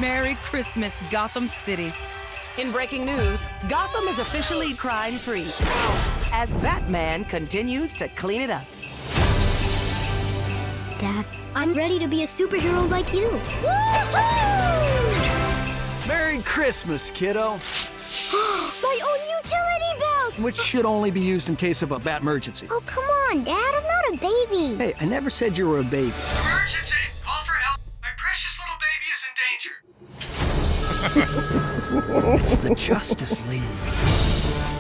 Merry Christmas, Gotham City. In breaking news, Gotham is officially crime-free as Batman continues to clean it up. Dad, I'm ready to be a superhero like you. Merry Christmas, kiddo. My own utility belt! which should only be used in case of a bat emergency. Oh, come on, Dad. I'm not a baby. Hey, I never said you were a baby. Emergency! Call for help! My precious little baby is in danger. It's the Justice League.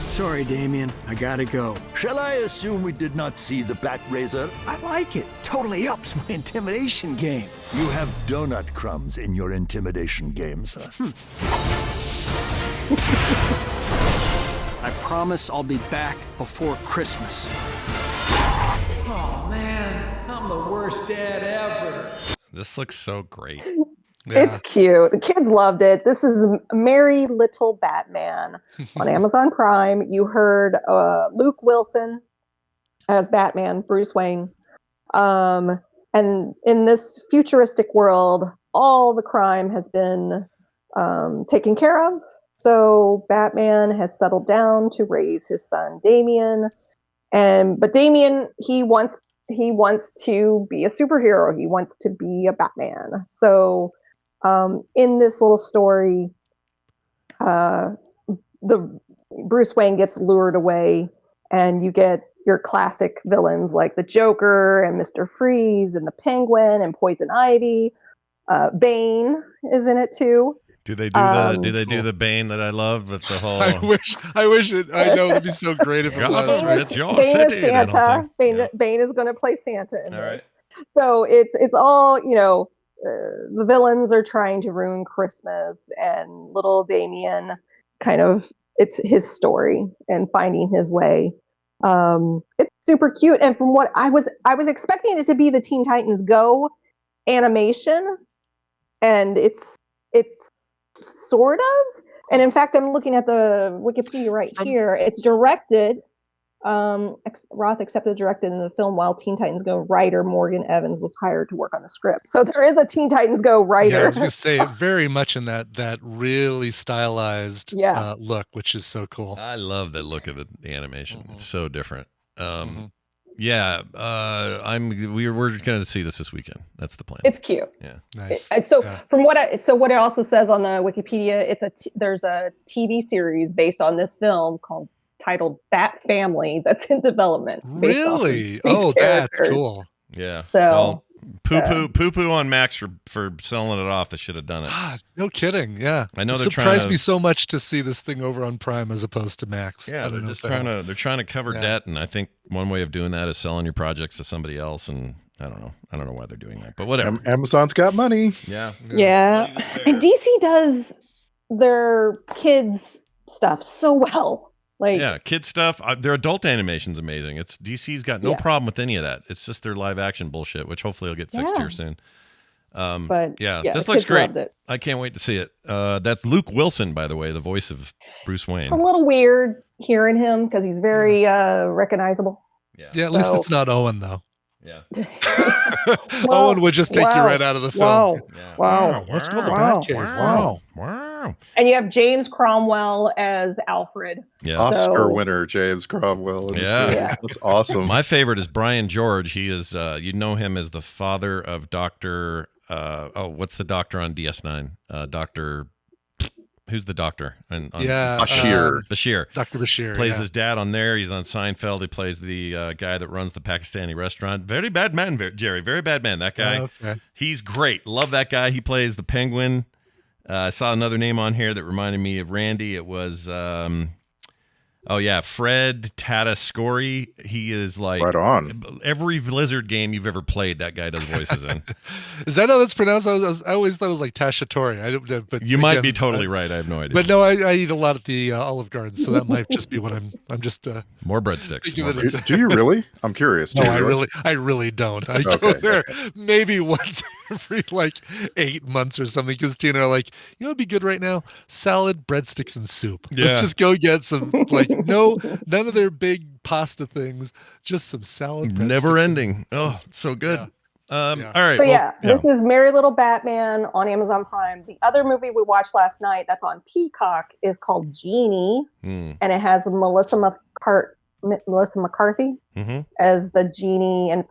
Sorry, Damien. I gotta go. Shall I assume we did not see the bat razor? I like it. Totally ups my intimidation game. You have donut crumbs in your intimidation game, sir. I promise I'll be back before Christmas. Oh man, I'm the worst dad ever. This looks so great. It's cute. The kids loved it. This is Merry Little Batman on Amazon Prime. You heard Luke Wilson as Batman, Bruce Wayne. And in this futuristic world, all the crime has been taken care of. So Batman has settled down to raise his son Damian. But Damian, he wants to be a superhero. He wants to be a Batman. So in this little story, the Bruce Wayne gets lured away, and you get your classic villains like the Joker and Mr. Freeze and the Penguin and Poison Ivy. Bane is in it too. Do they do the Bane that I love with the whole? I wish it. I know it'd be so great if it was. It's your Bane city. is Santa. Bane is going to play Santa in All right. this. So it's all, the villains are trying to ruin Christmas, and little Damien it's his story and finding his way. It's super cute, and from what I was expecting it to be the Teen Titans Go animation, and it's sort of. And in fact, I'm looking at the Wikipedia right here. It's directed. Roth accepted directed in the film while Teen Titans Go writer Morgan Evans was hired to work on the script. So there is a Teen Titans Go writer. Yeah, I was going to say very much in that really stylized look, which is so cool. I love the look of the animation. It's so different. Yeah, we're going to see this weekend. That's the plan. It's cute. Yeah, nice. From what it also says on the Wikipedia, there's a TV series based on this film titled Bat Family that's in development. Really? Oh, that's cool. Yeah. So poo poo on Max for selling it off. They should have done it. God, no kidding. Yeah. I know it surprised me so much to see this thing over on Prime as opposed to Max. Yeah, they're trying to cover debt, and I think one way of doing that is selling your projects to somebody else. And I don't know why they're doing that, but whatever. Amazon's got money. Yeah. Yeah. And DC does their kids stuff so well. Kid stuff. Their adult animation's amazing. DC's got no problem with any of that. It's just their live action bullshit, which hopefully will get fixed here soon. This looks great. I can't wait to see it. That's Luke Wilson, by the way, the voice of Bruce Wayne. It's a little weird hearing him because he's very recognizable. Yeah, at least it's not Owen though. Yeah. Owen would just take you right out of the film. Wow. Let's go to the Batcave. Wow. And you have James Cromwell as Alfred. Yeah. Oscar winner James Cromwell. That's awesome. My favorite is Brian George. He is you know him as the father of Dr. What's the doctor on DS9? Dr. Who's the doctor? Bashir. Bashir. Dr. Bashir. Plays his dad on there. He's on Seinfeld. He plays the guy that runs the Pakistani restaurant. Very bad man, Jerry. Very bad man. That guy. Okay. He's great. Love that guy. He plays the Penguin. I saw another name on here that reminded me of Randy. It was, Fred Tatasciore. He is like right on every Blizzard game you've ever played. That guy does voices in. Is that how that's pronounced? I always thought it was like Tashatori. But you might be totally right. I have no idea. But no, I eat a lot at the Olive Garden, so that might just be what I'm just. More breadsticks. Do you really? I'm curious. No, I really don't. I go there maybe once every 8 months or something because Tina are like, it'd be good right now. Salad, breadsticks, and soup. Yeah. Let's just go get some none of their big pasta things, just some salad. Never ending. Oh, it's so good. All right. So this is Merry Little Batman on Amazon Prime. The other movie we watched last night that's on Peacock is called Genie, and it has Melissa McCarthy as the genie, and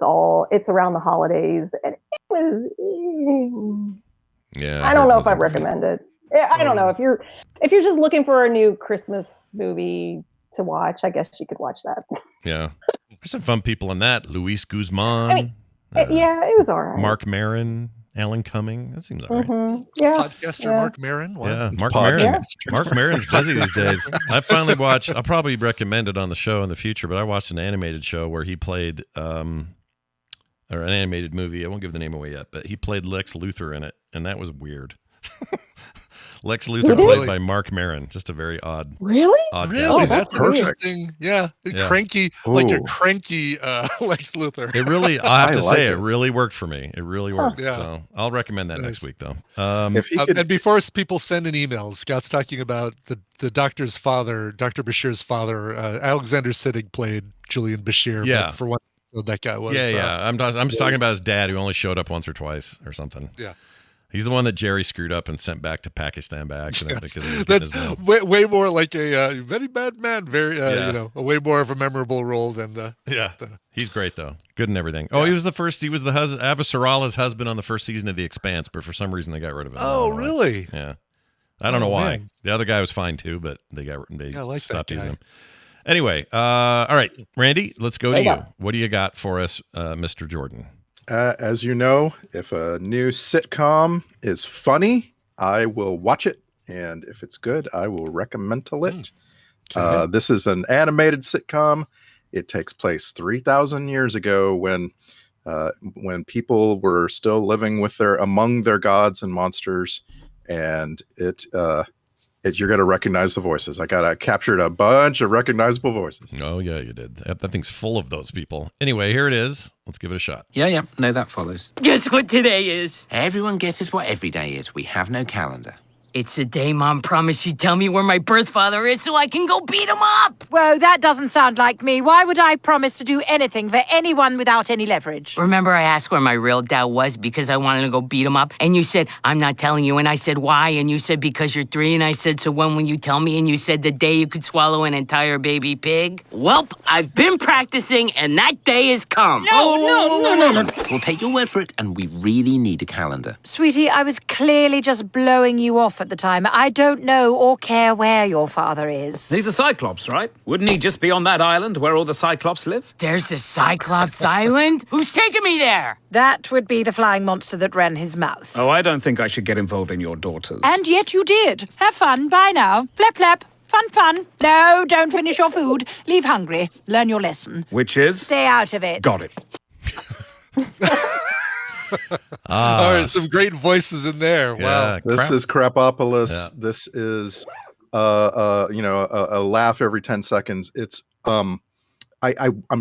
it's around the holidays, and it was. I don't know if I recommend it. I don't know if you're just looking for a new Christmas movie. to watch. I guess you could watch that. Yeah. There's some fun people in that. Luis Guzman. I mean, yeah, it was all right. Mark Maron. Alan Cumming. That seems all right. Yeah. Podcaster Mark Maron. Wow. Yeah, Mark Maron. Mark Maron's busy these days. I finally watched, I'll probably recommend it on the show in the future, but I watched an animated show where he played, or an animated movie. I won't give the name away yet, but he played Lex Luthor in it, and that was weird. Lex Luthor played by Mark Maron. Just a very odd. Really? Odd Really? guy. That's interesting. Yeah. Cranky, like a cranky Lex Luthor. It really, I have to say, it really worked for me. It really worked. Yeah. So I'll recommend that next week, though. And before people send in emails, Scott's talking about the doctor's father, Dr. Bashir's father. Alexander Siddig played Julian Bashir. Yeah. But for one episode, that guy was. Yeah. I'm just talking about his dad, who only showed up once or twice or something. Yeah. He's the one that Jerry screwed up and sent back to Pakistan by accident because he was That's getting his mail. way more like a very bad man. Very, a way more of a memorable role than the. Yeah, he's great though. Good and everything. Oh, he was the first. He was the Avasarala's husband on the first season of The Expanse, but for some reason they got rid of him. Oh, really? Yeah, I don't know why. Man. The other guy was fine too, but they like stopped that using guy. him. Anyway, all right, Randy, let's go to Yeah. you. What do you got for us, Mr. Jordan? As you know, if a new sitcom is funny, I will watch it. And if it's good, I will recommend it. This is an animated sitcom. It takes place 3,000 years ago when people were still living with among their gods and monsters. And you're going to recognize the voices. I captured a bunch of recognizable voices. Oh, yeah, you did. That thing's full of those people. Anyway, here it is. Let's give it a shot. Yeah, no, that follows. Guess what today is? Everyone guesses what every day is. We have no calendar. It's the day Mom promised she'd tell me where my birth father is so I can go beat him up. Whoa, that doesn't sound like me. Why would I promise to do anything for anyone without any leverage? Remember I asked where my real dad was because I wanted to go beat him up? And you said, I'm not telling you. And I said, why? And you said, because you're 3. And I said, so when will you tell me? And you said, the day you could swallow an entire baby pig. Welp, I've been practicing and that day has come. No. We'll take your word for it, and we really need a calendar. Sweetie, I was clearly just blowing you off at the time. I don't know or care where your father is. He's a Cyclops, right? Wouldn't he just be on that island where all the Cyclops live? There's a Cyclops Island? Who's taking me there? That would be the flying monster that ran his mouth. Oh, I don't think I should get involved in your daughters. And yet you did. Have fun. Bye now. Flap, flap. Fun. No, don't finish your food. Leave hungry. Learn your lesson. Which is? Stay out of it. Got it. All right, some great voices in there. Wow. This is Crapopolis. Yeah. This is a laugh every 10 seconds. It's I'm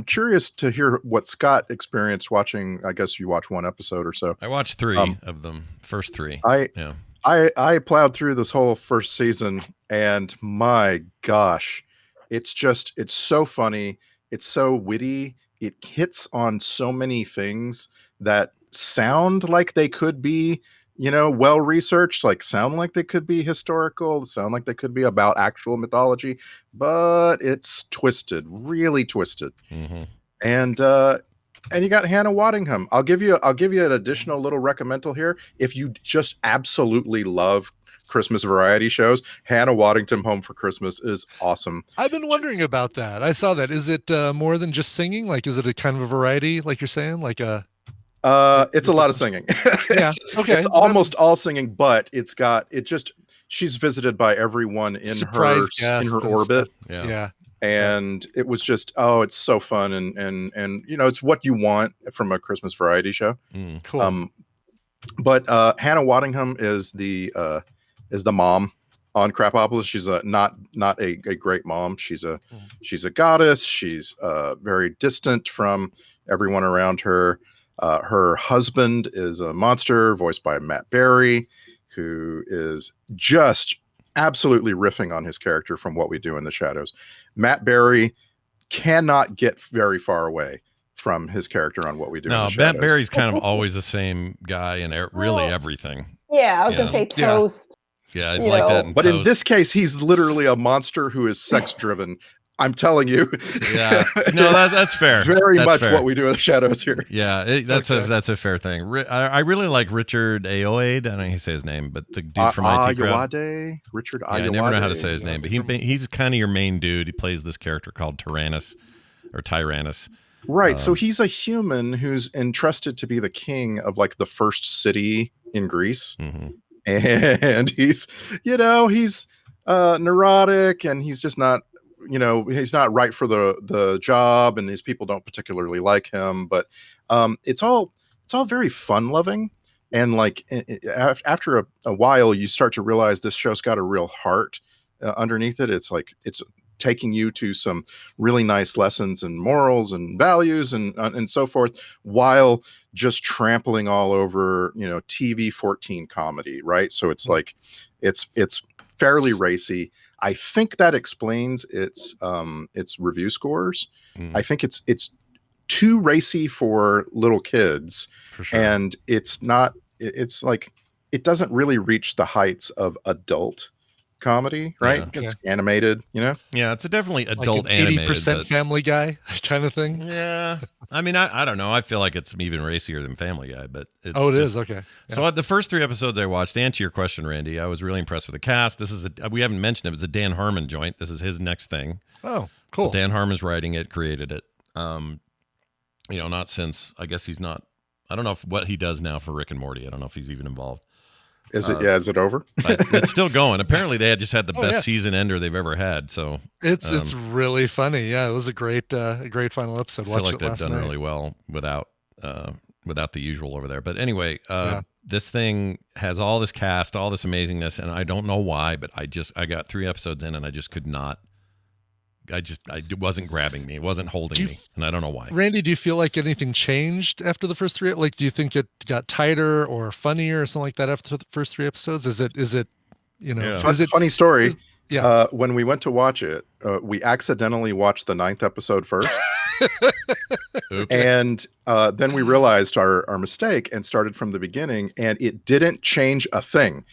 curious to hear what Scott experienced watching. I guess you watched one episode or so. I watched 3 of them. First 3. I plowed through this whole first season, and my gosh, it's so funny. It's so witty. It hits on so many things that sound like they could be, well researched, like sound like they could be historical, sound like they could be about actual mythology, but it's twisted, really twisted. Mm-hmm. And you got Hannah Waddingham. I'll give you an additional little recommendal here. If you just absolutely love Christmas variety shows, Hannah Waddingham Home for Christmas is awesome. I've been wondering about that. I saw that. Is it more than just singing? Like, is it a kind of a variety, like you're saying? Like a... It's a lot of singing. Yeah. Okay. It's almost all singing, but she's visited by everyone in her orbit. Yeah. And it was just, it's so fun. And it's what you want from a Christmas variety show. Cool. But Hannah Waddingham is the mom on Crapopolis. She's not a great mom. She's a goddess. She's very distant from everyone around her. Her husband is a monster voiced by Matt Berry, who is just absolutely riffing on his character from What We Do in the Shadows. Matt Berry cannot get very far away from his character on What We Do in the Shadows. Matt Berry's kind of always the same guy in really everything. Yeah, I was going to say Toast. Yeah, he's like that. But in this case, he's literally a monster who is sex driven I'm telling you. Yeah. No, that's fair. Very That's much fair. what we do in the shadows here. Yeah, that's a fair thing. I really like Richard Ayoade. I don't know how you say his name, but the dude from IT Crowd. Richard Yeah, I Ayoade. never know how to say his name, but he's kind of your main dude. He plays this character called Tyrannus. Right. So he's a human who's entrusted to be the king of like the first city in Greece. And he's neurotic, and he's just not, he's not right for the job, and these people don't particularly like him, but it's all very fun loving. And like after a while, you start to realize this show's got a real heart underneath it. It's like, it's taking you to some really nice lessons and morals and values and so forth, while just trampling all over, TV 14 comedy. Right. So it's like, it's fairly racy. I think that explains its review scores. I think it's too racy for little kids, for sure. And it's like, it doesn't really reach the heights of adult comedy, right? Yeah. It's animated, Yeah, it's a definitely adult like animated. 80% Family Guy kind of thing. Yeah. I mean, I don't know. I feel like it's even racier than Family Guy, but it's it is okay. Yeah. So the first 3 episodes I watched, to answer your question, Randy, I was really impressed with the cast. We haven't mentioned it. It's a Dan Harmon joint. This is his next thing. Oh, cool. So Dan Harmon's writing it, created it. Not since, I guess he's not, I don't know what he does now for Rick and Morty. I don't know if he's even involved. Is it over? But it's still going. Apparently, they had the best season ender they've ever had. So it's really funny. Yeah, it was a great final episode. I feel like they've done really well without the usual over there. But anyway, this thing has all this cast, all this amazingness, and I don't know why, but I got 3 episodes in, and I just could not. It wasn't grabbing me. It wasn't holding me, and I don't know why. Randy, do you feel like anything changed after the first 3? Like, do you think it got tighter or funnier or something like that after the first 3 episodes? Is it? Is it funny story? Yeah. When we went to watch it, we accidentally watched the 9th episode first. And then we realized our mistake and started from the beginning, and it didn't change a thing.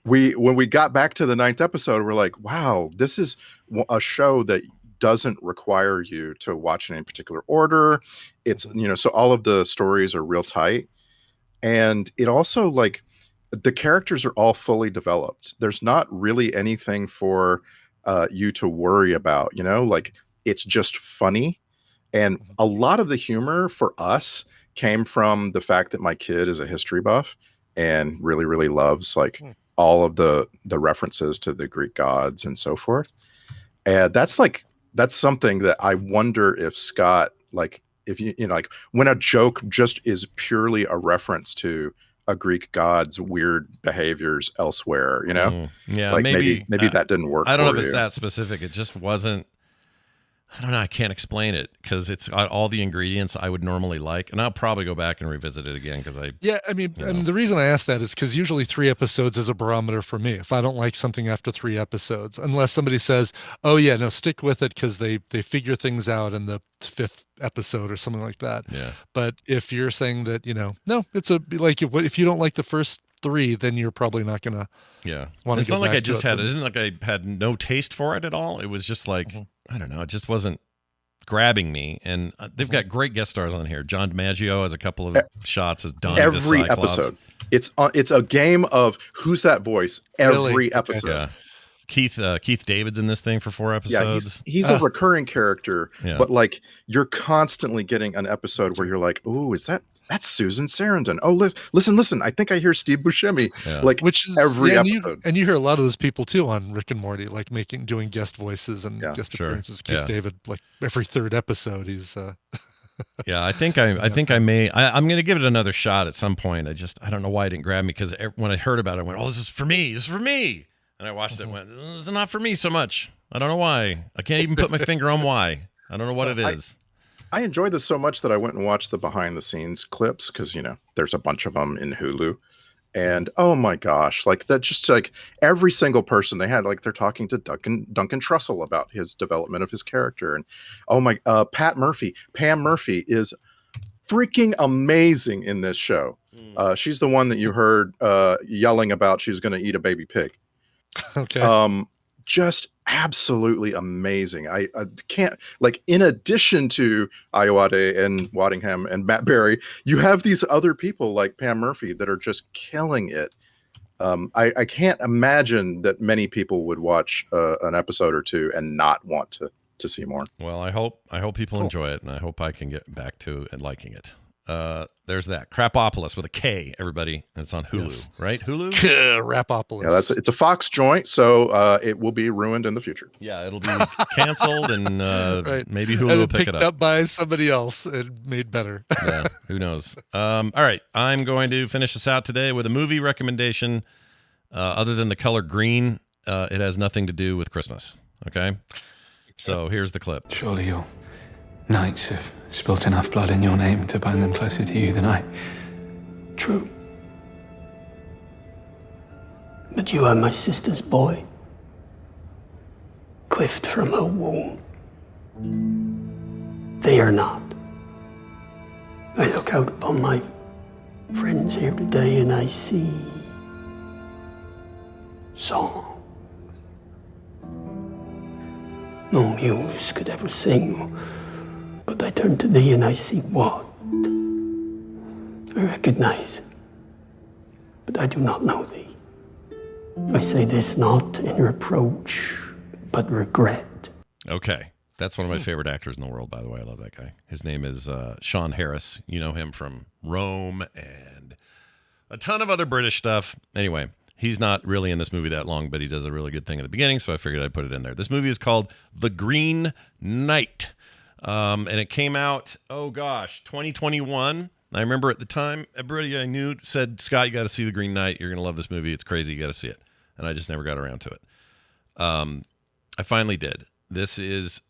When we got back to the 9th episode, we're like, wow, this is a show that doesn't require you to watch in any particular order. It's, so all of the stories are real tight. And it also, like, the characters are all fully developed. There's not really anything for you to worry about, like, it's just funny. And a lot of the humor for us came from the fact that my kid is a history buff and really, really loves like all of the references to the Greek gods and so forth. And that's something that I wonder if Scott, like, if like when a joke just is purely a reference to a Greek god's weird behaviors elsewhere, Yeah, like maybe that didn't work. I don't know if it's that specific. It just wasn't. I don't know. I can't explain it because it's got all the ingredients I would normally like, and I'll probably go back and revisit it again because and the reason I ask that is because usually 3 episodes is a barometer for me. If I don't like something after 3 episodes, unless somebody says, "Oh yeah, no, stick with it," because they figure things out in the 5th episode or something like that. Yeah. But if you're saying that no, it's like if you don't like the first 3, then you're probably not gonna. Yeah. It's not like I just had. It isn't like I had no taste for it at all. It was just like. I don't know. It just wasn't grabbing me. And they've got great guest stars on here. John DiMaggio has a couple of shots as Donnie the every Cyclops. episode. It's a game of who's that voice every episode. Yeah. Keith David's in this thing for 4 episodes. Yeah, he's a recurring character, but like you're constantly getting an episode where you're like, "Oh, that's Susan Sarandon. Oh, listen. I think I hear Steve Buscemi." Yeah. Like, which is every episode. And you hear a lot of those people too on Rick and Morty, like doing guest voices and guest appearances. Keith David, like every 3rd episode, he's. Yeah, I think I'm going to give it another shot at some point. I don't know why it didn't grab me because when I heard about it, I went, "Oh, this is for me. This is for me." And I watched it and went, "This is not for me so much." I don't know why. I can't even put my finger on why. I don't know what it is. I enjoyed this so much that I went and watched the behind the scenes clips because, there's a bunch of them in Hulu. And oh my gosh, like that, just like every single person they had, like they're talking to Duncan Trussell about his development of his character. And oh my, Pam Murphy is freaking amazing in this show. She's the one that you heard yelling about she's going to eat a baby pig. Okay. just absolutely amazing. I can't, like, in addition to Ayoade and Waddingham and Matt Berry, you have these other people like Pam Murphy that are just killing it. I can't imagine that many people would watch an episode or two and not want to see more. Well, I hope people enjoy it, and I hope I can get back to and liking it. There's that Crapopolis with a K, everybody, and it's on Hulu, right? Hulu. Rapopolis. Yeah, it's a Fox joint, so it will be ruined in the future. Yeah, it'll be canceled, and Right. maybe And Hulu then will pick picked it up by somebody else and made better. Yeah, who knows? All right, I'm going to finish this out today with a movie recommendation. Other than the color green, it has nothing to do with Christmas. Okay, so here's the clip. Surely your knights have spilt enough blood in your name to bind them closer to you than I. True. But you are my sister's boy, clipped from her womb. They are not. I look out upon my friends here today and I see song. No muse could ever sing, but I turn to thee and I see what? I recognize, but I do not know thee. I say this not in reproach, but regret. Okay, that's one of my favorite actors in the world, by the way. I love that guy. His name is Sean Harris. You know him from Rome and a ton of other British stuff. Anyway, he's not really in this movie that long, but he does a really good thing at the beginning, so I figured I'd put it in there. This movie is called The Green Knight, and it came out, 2021. I remember at the time, everybody I knew said, Scott, you got to see The Green Knight. You're going to love this movie. It's crazy. You got to see it. And I just never got around to it. I finally did. This is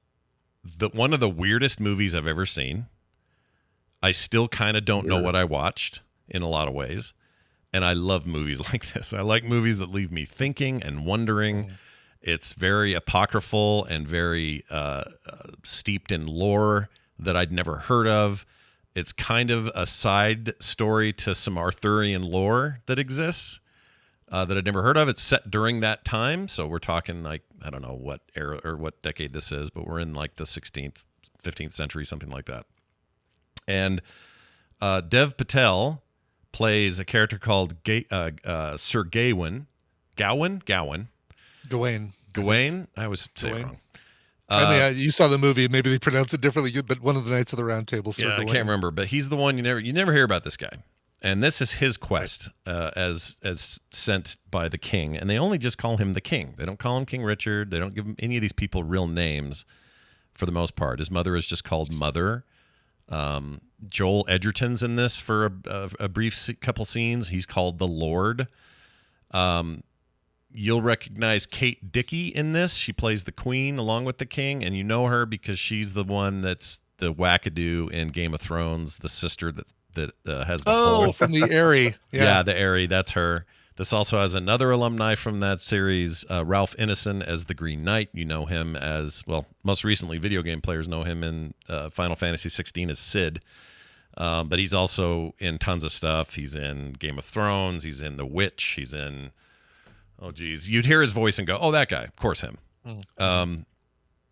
one of the weirdest movies I've ever seen. I still kind of don't know what I watched in a lot of ways. And I love movies like this. I like movies that leave me thinking and wondering. It's very apocryphal and very steeped in lore that I'd never heard of. It's kind of a side story to some Arthurian lore that exists that I'd never heard of. It's set during that time. So we're talking like, I don't know what era or what decade this is, but we're in like the 16th, 15th century, something like that. And Dev Patel plays a character called Sir Gawain. Gawain. I always say it wrong. I mean, you saw the movie. Maybe they pronounce it differently, but one of the Knights of the Round Table. Yeah, I can't remember, but he's the one you never hear about this guy. And this is his quest as sent by the king. And they only just call him the king. They don't call him King Richard. They don't give him any of these people real names for the most part. His mother is just called Mother. Joel Edgerton's in this for a brief couple scenes. He's called the Lord. You'll recognize Kate Dickie in this. She plays the queen along with the king, and you know her because she's the one that's the wackadoo in Game of Thrones, the sister that has the hole. from the Eyrie. Yeah, the Eyrie. That's her. This also has another alumni from that series, Ralph Ineson as the Green Knight. You know him as, well, most recently video game players know him in Final Fantasy 16 as Sid. But he's also in tons of stuff. He's in Game of Thrones. He's in The Witch. He's in... Oh, geez. You'd hear his voice and go, oh, that guy. Of course, him.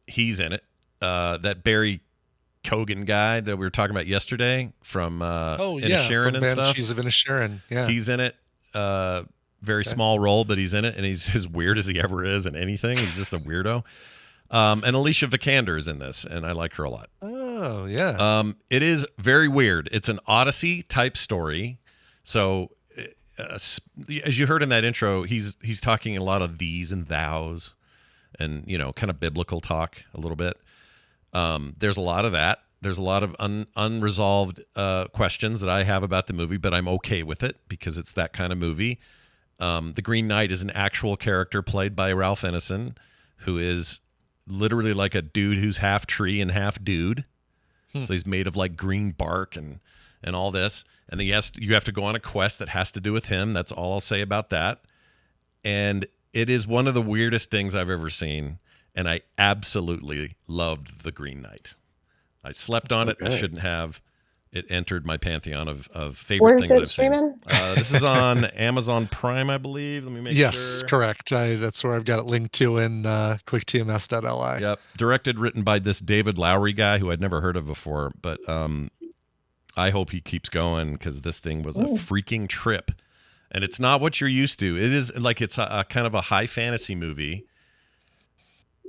He's in it. That Barry Kogan guy that we were talking about yesterday from Inisherin and stuff. She's of Inisherin. Yeah. He's in it. Very small role, but he's in it. And he's as weird as he ever is in anything. He's just a weirdo. And Alicia Vikander is in this, and I like her a lot. Oh, yeah. It is very weird. It's an Odyssey type story. So... as you heard in that intro, he's talking a lot of these and thous and, kind of biblical talk a little bit. There's a lot of that. There's a lot of unresolved questions that I have about the movie, but I'm okay with it because it's that kind of movie. The Green Knight is an actual character played by Ralph Ineson, who is literally like a dude who's half tree and half dude. So he's made of like green bark and all this. And then you have to go on a quest that has to do with him. That's all I'll say about that. And it is one of the weirdest things I've ever seen. And I absolutely loved The Green Knight. I slept on it. I shouldn't have. it entered my pantheon of favorite Where's things it I've streaming? seen. This is on Amazon Prime, I believe. Let me make Yes, sure. correct. That's where I've got it linked to in quicktms.li. Yep. Directed, written by this David Lowery guy who I'd never heard of before, but I hope he keeps going because this thing was a freaking trip. And it's not what you're used to. It is like it's a kind of a high fantasy movie,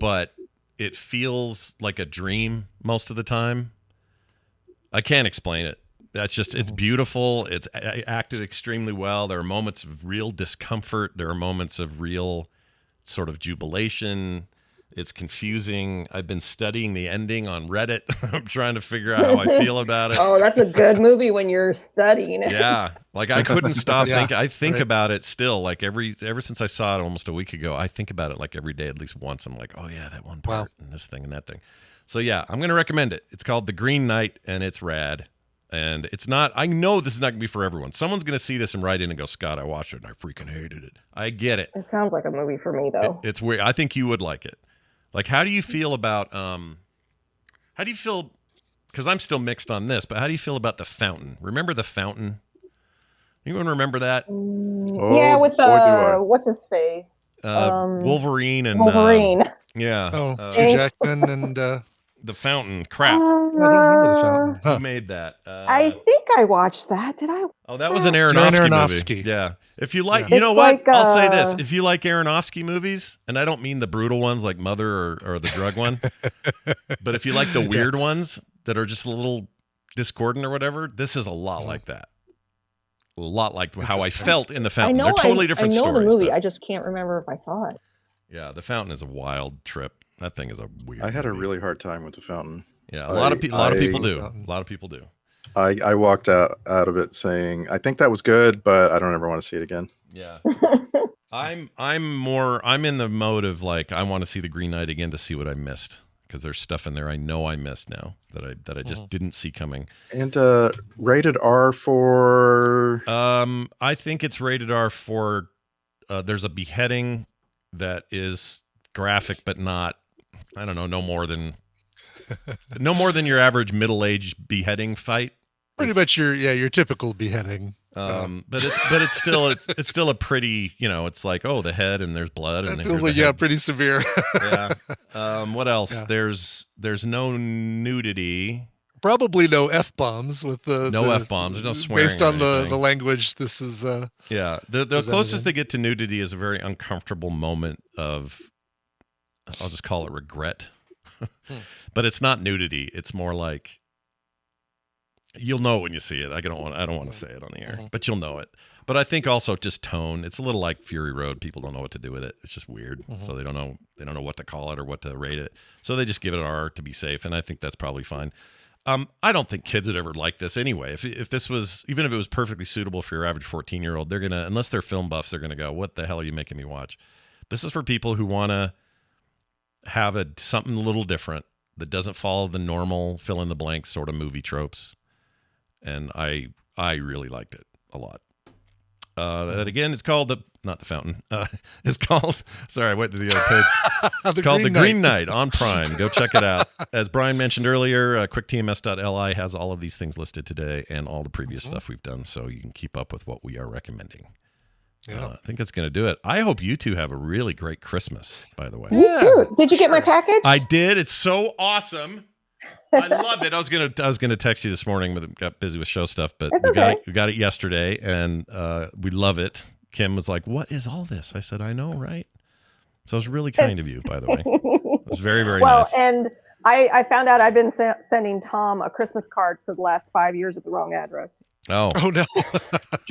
but it feels like a dream most of the time. I can't explain it. That's just, it's beautiful. It's acted extremely well. There are moments of real discomfort. There are moments of real sort of jubilation. It's confusing. I've been studying the ending on Reddit. I'm trying to figure out how I feel about it. Oh, that's a good movie when you're studying it. Yeah. Like I couldn't stop thinking. I think about it still. Like ever since I saw it almost a week ago, I think about it like every day, at least once. I'm like, oh yeah, that one part and this thing and that thing. So yeah, I'm going to recommend it. It's called The Green Knight and it's rad. And it's not, I know this is not going to be for everyone. Someone's going to see this and write in and go, Scott, I watched it and I freaking hated it. I get it. It sounds like a movie for me though. It's weird. I think you would like it. Like, how do you feel about, because I'm still mixed on this, but how do you feel about The Fountain? Remember The Fountain? Anyone remember that? Yeah, with what's his face? Wolverine and Wolverine. Yeah. Hugh Jackman and The Fountain. Crap. I don't remember The Fountain. Who made that? I think I watched that. Did I? Oh, that was an Aronofsky movie. Yeah. If you like, you know what? I'll say this. If you like Aronofsky movies, and I don't mean the brutal ones like Mother or the drug one, but if you like the weird ones that are just a little discordant or whatever, this is a lot like that. A lot like how I felt in The Fountain. They're totally different stories. I know the movie. I just can't remember if I saw it. Yeah, The Fountain is a wild trip. That thing is a weird. I had a really hard time with The Fountain. Yeah, a lot of people do. A lot of people do. I walked out of it saying, I think that was good, but I don't ever want to see it again. Yeah. I'm in the mode of like, I want to see The Green Knight again to see what I missed. Because there's stuff in there I know I missed now that I just didn't see coming. And rated R for I think it's rated R for there's a beheading that is graphic but not, I don't know, no more than your average middle-aged beheading fight. Pretty much your typical beheading. But it's still a pretty, it's like, oh, the head and there's blood and it feels like pretty severe. Yeah. What else? Yeah. There's no nudity. Probably no F-bombs with no F-bombs. There's no swearing. Based on the language, this is yeah. The closest they get to nudity is a very uncomfortable moment of, I'll just call it regret. But it's not nudity. It's more like, you'll know when you see it. I don't want to say it on the air, but you'll know it. But I think also just tone. It's a little like Fury Road. People don't know what to do with it. It's just weird. So they don't know what to call it or what to rate it. So they just give it an R to be safe, and I think that's probably fine. I don't think kids would ever like this anyway. If this was, even if it was perfectly suitable for your average 14-year-old, they're gonna, unless they're film buffs, they're gonna go, "What the hell are you making me watch?" This is for people who want to have something a little different that doesn't follow the normal fill in the blank sort of movie tropes. And I really liked it a lot. That again, it's called not The Fountain. It's called, sorry, I went to the other page. It's called The Green Knight on Prime. Go check it out. As Brian mentioned earlier, quicktms.li has all of these things listed today and all the previous stuff we've done, so you can keep up with what we are recommending. Yeah. I think that's going to do it. I hope you two have a really great Christmas, by the way. Me too. Did you get my package? I did. It's so awesome. I love it. I was gonna text you this morning, but got busy with show stuff. But we got it yesterday, and we love it. Kim was like, "What is all this?" I said, "I know, right?" So it was really kind of you, by the way. It was very, very nice. Well, and I found out I've been sending Tom a Christmas card for the last 5 years at the wrong address. Oh no!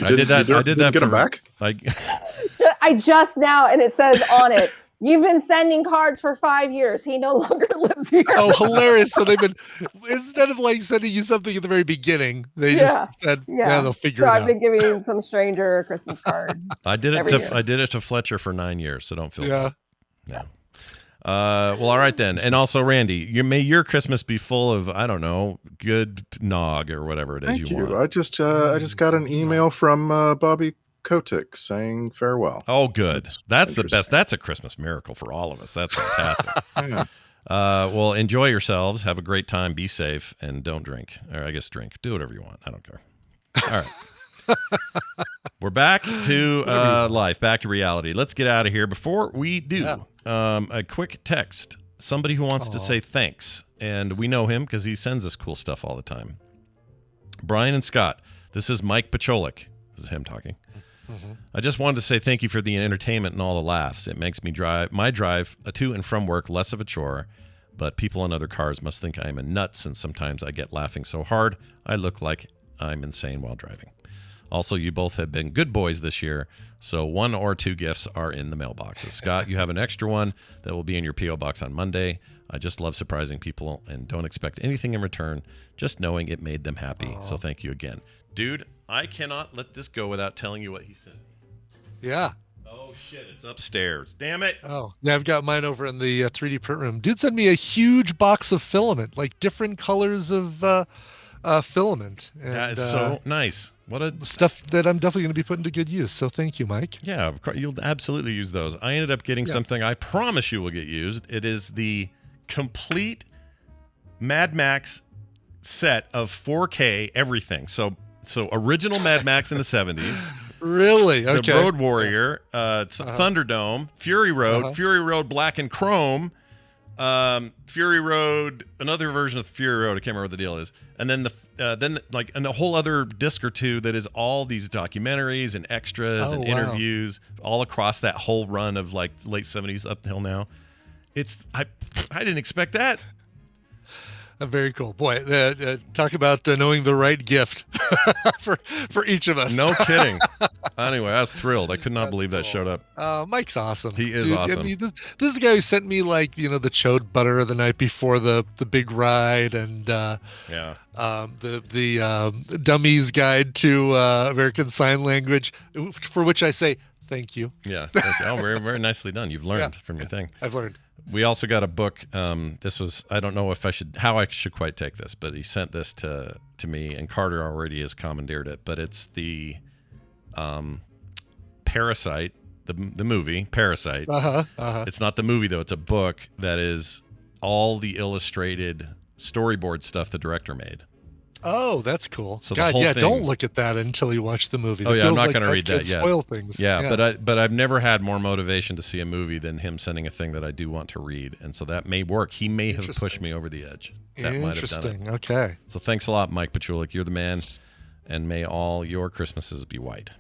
I did that. I did that. Get him back? I just now, and it says on it, "You've been sending cards for 5 years. He no longer lives here." Oh, hilarious! So they've been, instead of like sending you something at the very beginning, they just said, "Yeah, they'll figure it out." So I've been giving some stranger a Christmas card. I did it to Fletcher for 9 years, so don't feel bad. Yeah. Well, all right then. And also, Randy, may your Christmas be full of, I don't know, good nog or whatever it is. Thank you. I just got an email from Bobby Kotick saying farewell. Oh, good. That's the best. That's a Christmas miracle for all of us. That's fantastic. Well, enjoy yourselves. Have a great time. Be safe. And don't drink. Or I guess drink. Do whatever you want. I don't care. All right. We're back to life. Back to reality. Let's get out of here. Before we do, a quick text. Somebody who wants to say thanks. And we know him because he sends us cool stuff all the time. Brian and Scott, this is Mike Pacholik. This is him talking. Mm-hmm. I just wanted to say thank you for the entertainment and all the laughs. It makes me my drive to and from work less of a chore, but people in other cars must think I am a nut since sometimes I get laughing so hard I look like I'm insane while driving. Also, you both have been good boys this year, so 1 or 2 gifts are in the mailboxes. Scott, you have an extra one that will be in your P.O. box on Monday. I just love surprising people and don't expect anything in return, just knowing it made them happy. So thank you again. Dude, I cannot let this go without telling you what he sent me. Yeah. Oh, shit, it's upstairs. Damn it. Oh, yeah, I've got mine over in the 3D print room. Dude sent me a huge box of filament, like different colors of filament. And, that is so nice. What a stuff that I'm definitely going to be putting to good use. So thank you, Mike. Yeah, you'll absolutely use those. I ended up getting something I promise you will get used. It is the complete Mad Max set of 4K everything. So original Mad Max in the 70s. Really? Okay. The Road Warrior, Thunderdome, Fury Road, Fury Road Black and Chrome, Fury Road, another version of Fury Road. I can't remember what the deal is. And then and a whole other disc or two that is all these documentaries and extras and interviews all across that whole run of like late 70s up till now. I didn't expect that. Very cool. Boy, talk about knowing the right gift for each of us. No kidding. Anyway, I was thrilled. I could not believe that showed up. Mike's awesome. He is awesome. I mean, this is the guy who sent me like, the chode butter the night before the big ride and the Dummies Guide to American Sign Language, for which I say thank you. Yeah. Thank you. Oh, very, very nicely done. You've learned from your thing. I've learned. We also got a book. This was, I don't know how I should quite take this, but he sent this to me, and Carter already has commandeered it. But it's the Parasite, the movie Parasite. It's not the movie though; it's a book that is all the illustrated storyboard stuff the director made. Oh, that's cool. So God, yeah, don't look at that until you watch the movie. Oh, yeah, I'm not going to read that yet. Spoil things. Yeah, but I've never had more motivation to see a movie than him sending a thing that I do want to read, and so that may work. He may have pushed me over the edge. That might have done it. Okay. So thanks a lot, Mike Pachulik. You're the man, and may all your Christmases be white.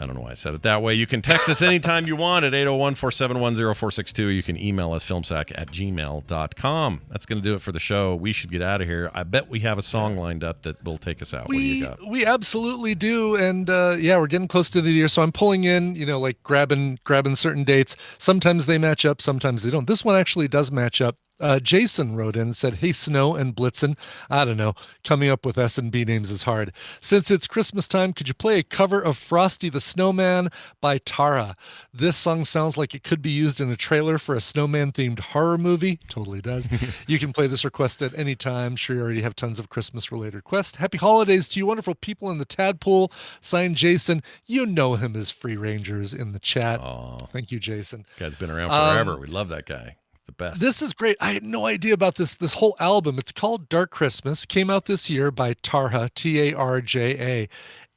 I don't know why I said it that way. You can text us anytime you want at 801-471-0462. You can email us, filmsack@gmail.com. That's going to do it for the show. We should get out of here. I bet we have a song lined up that will take us out. What do you got? We absolutely do. And we're getting close to the year. So I'm pulling in, like grabbing certain dates. Sometimes they match up, sometimes they don't. This one actually does match up. Jason wrote in and said, "Hey, Snow and Blitzen." I don't know. Coming up with S and B names is hard. Since it's Christmas time, could you play a cover of Frosty the Snowman by Tara? This song sounds like it could be used in a trailer for a snowman-themed horror movie. Totally does. You can play this request at any time. Sure, you already have tons of Christmas-related requests. Happy holidays to you wonderful people in the Tadpool. Signed, Jason. You know him as Free Rangers in the chat. Aww. Thank you, Jason. Guy's been around forever. We love that guy. The best. This is great. I had no idea about this whole album. It's called Dark Christmas. Came out this year by Tarja, Tarja,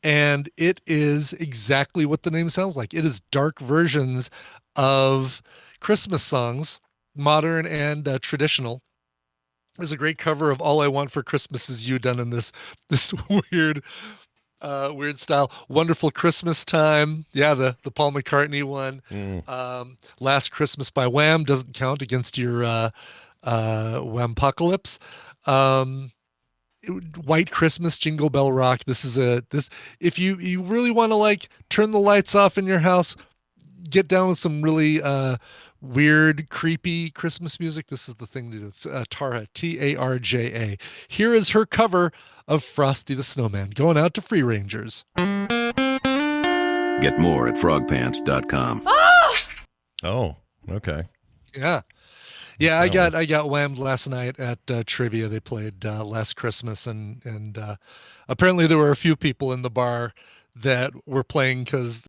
and it is exactly what the name sounds like. It is dark versions of Christmas songs, modern and traditional. There's a great cover of "All I Want for Christmas Is You" done in this weird style. "Wonderful Christmas Time." Yeah, the Paul McCartney one. "Last Christmas" by Wham doesn't count against your Whamopocalypse. "White Christmas," Jingle Bell Rock. This is if you really want to like turn the lights off in your house, get down with some really weird, creepy Christmas music, this is the thing to do. It's Tarja, Tarja. Here is her cover of Frosty the Snowman, going out to Free Rangers. Get more at frogpants.com. Oh, okay. Yeah. I got whammed last night at trivia. They played Last Christmas, and apparently there were a few people in the bar that were playing because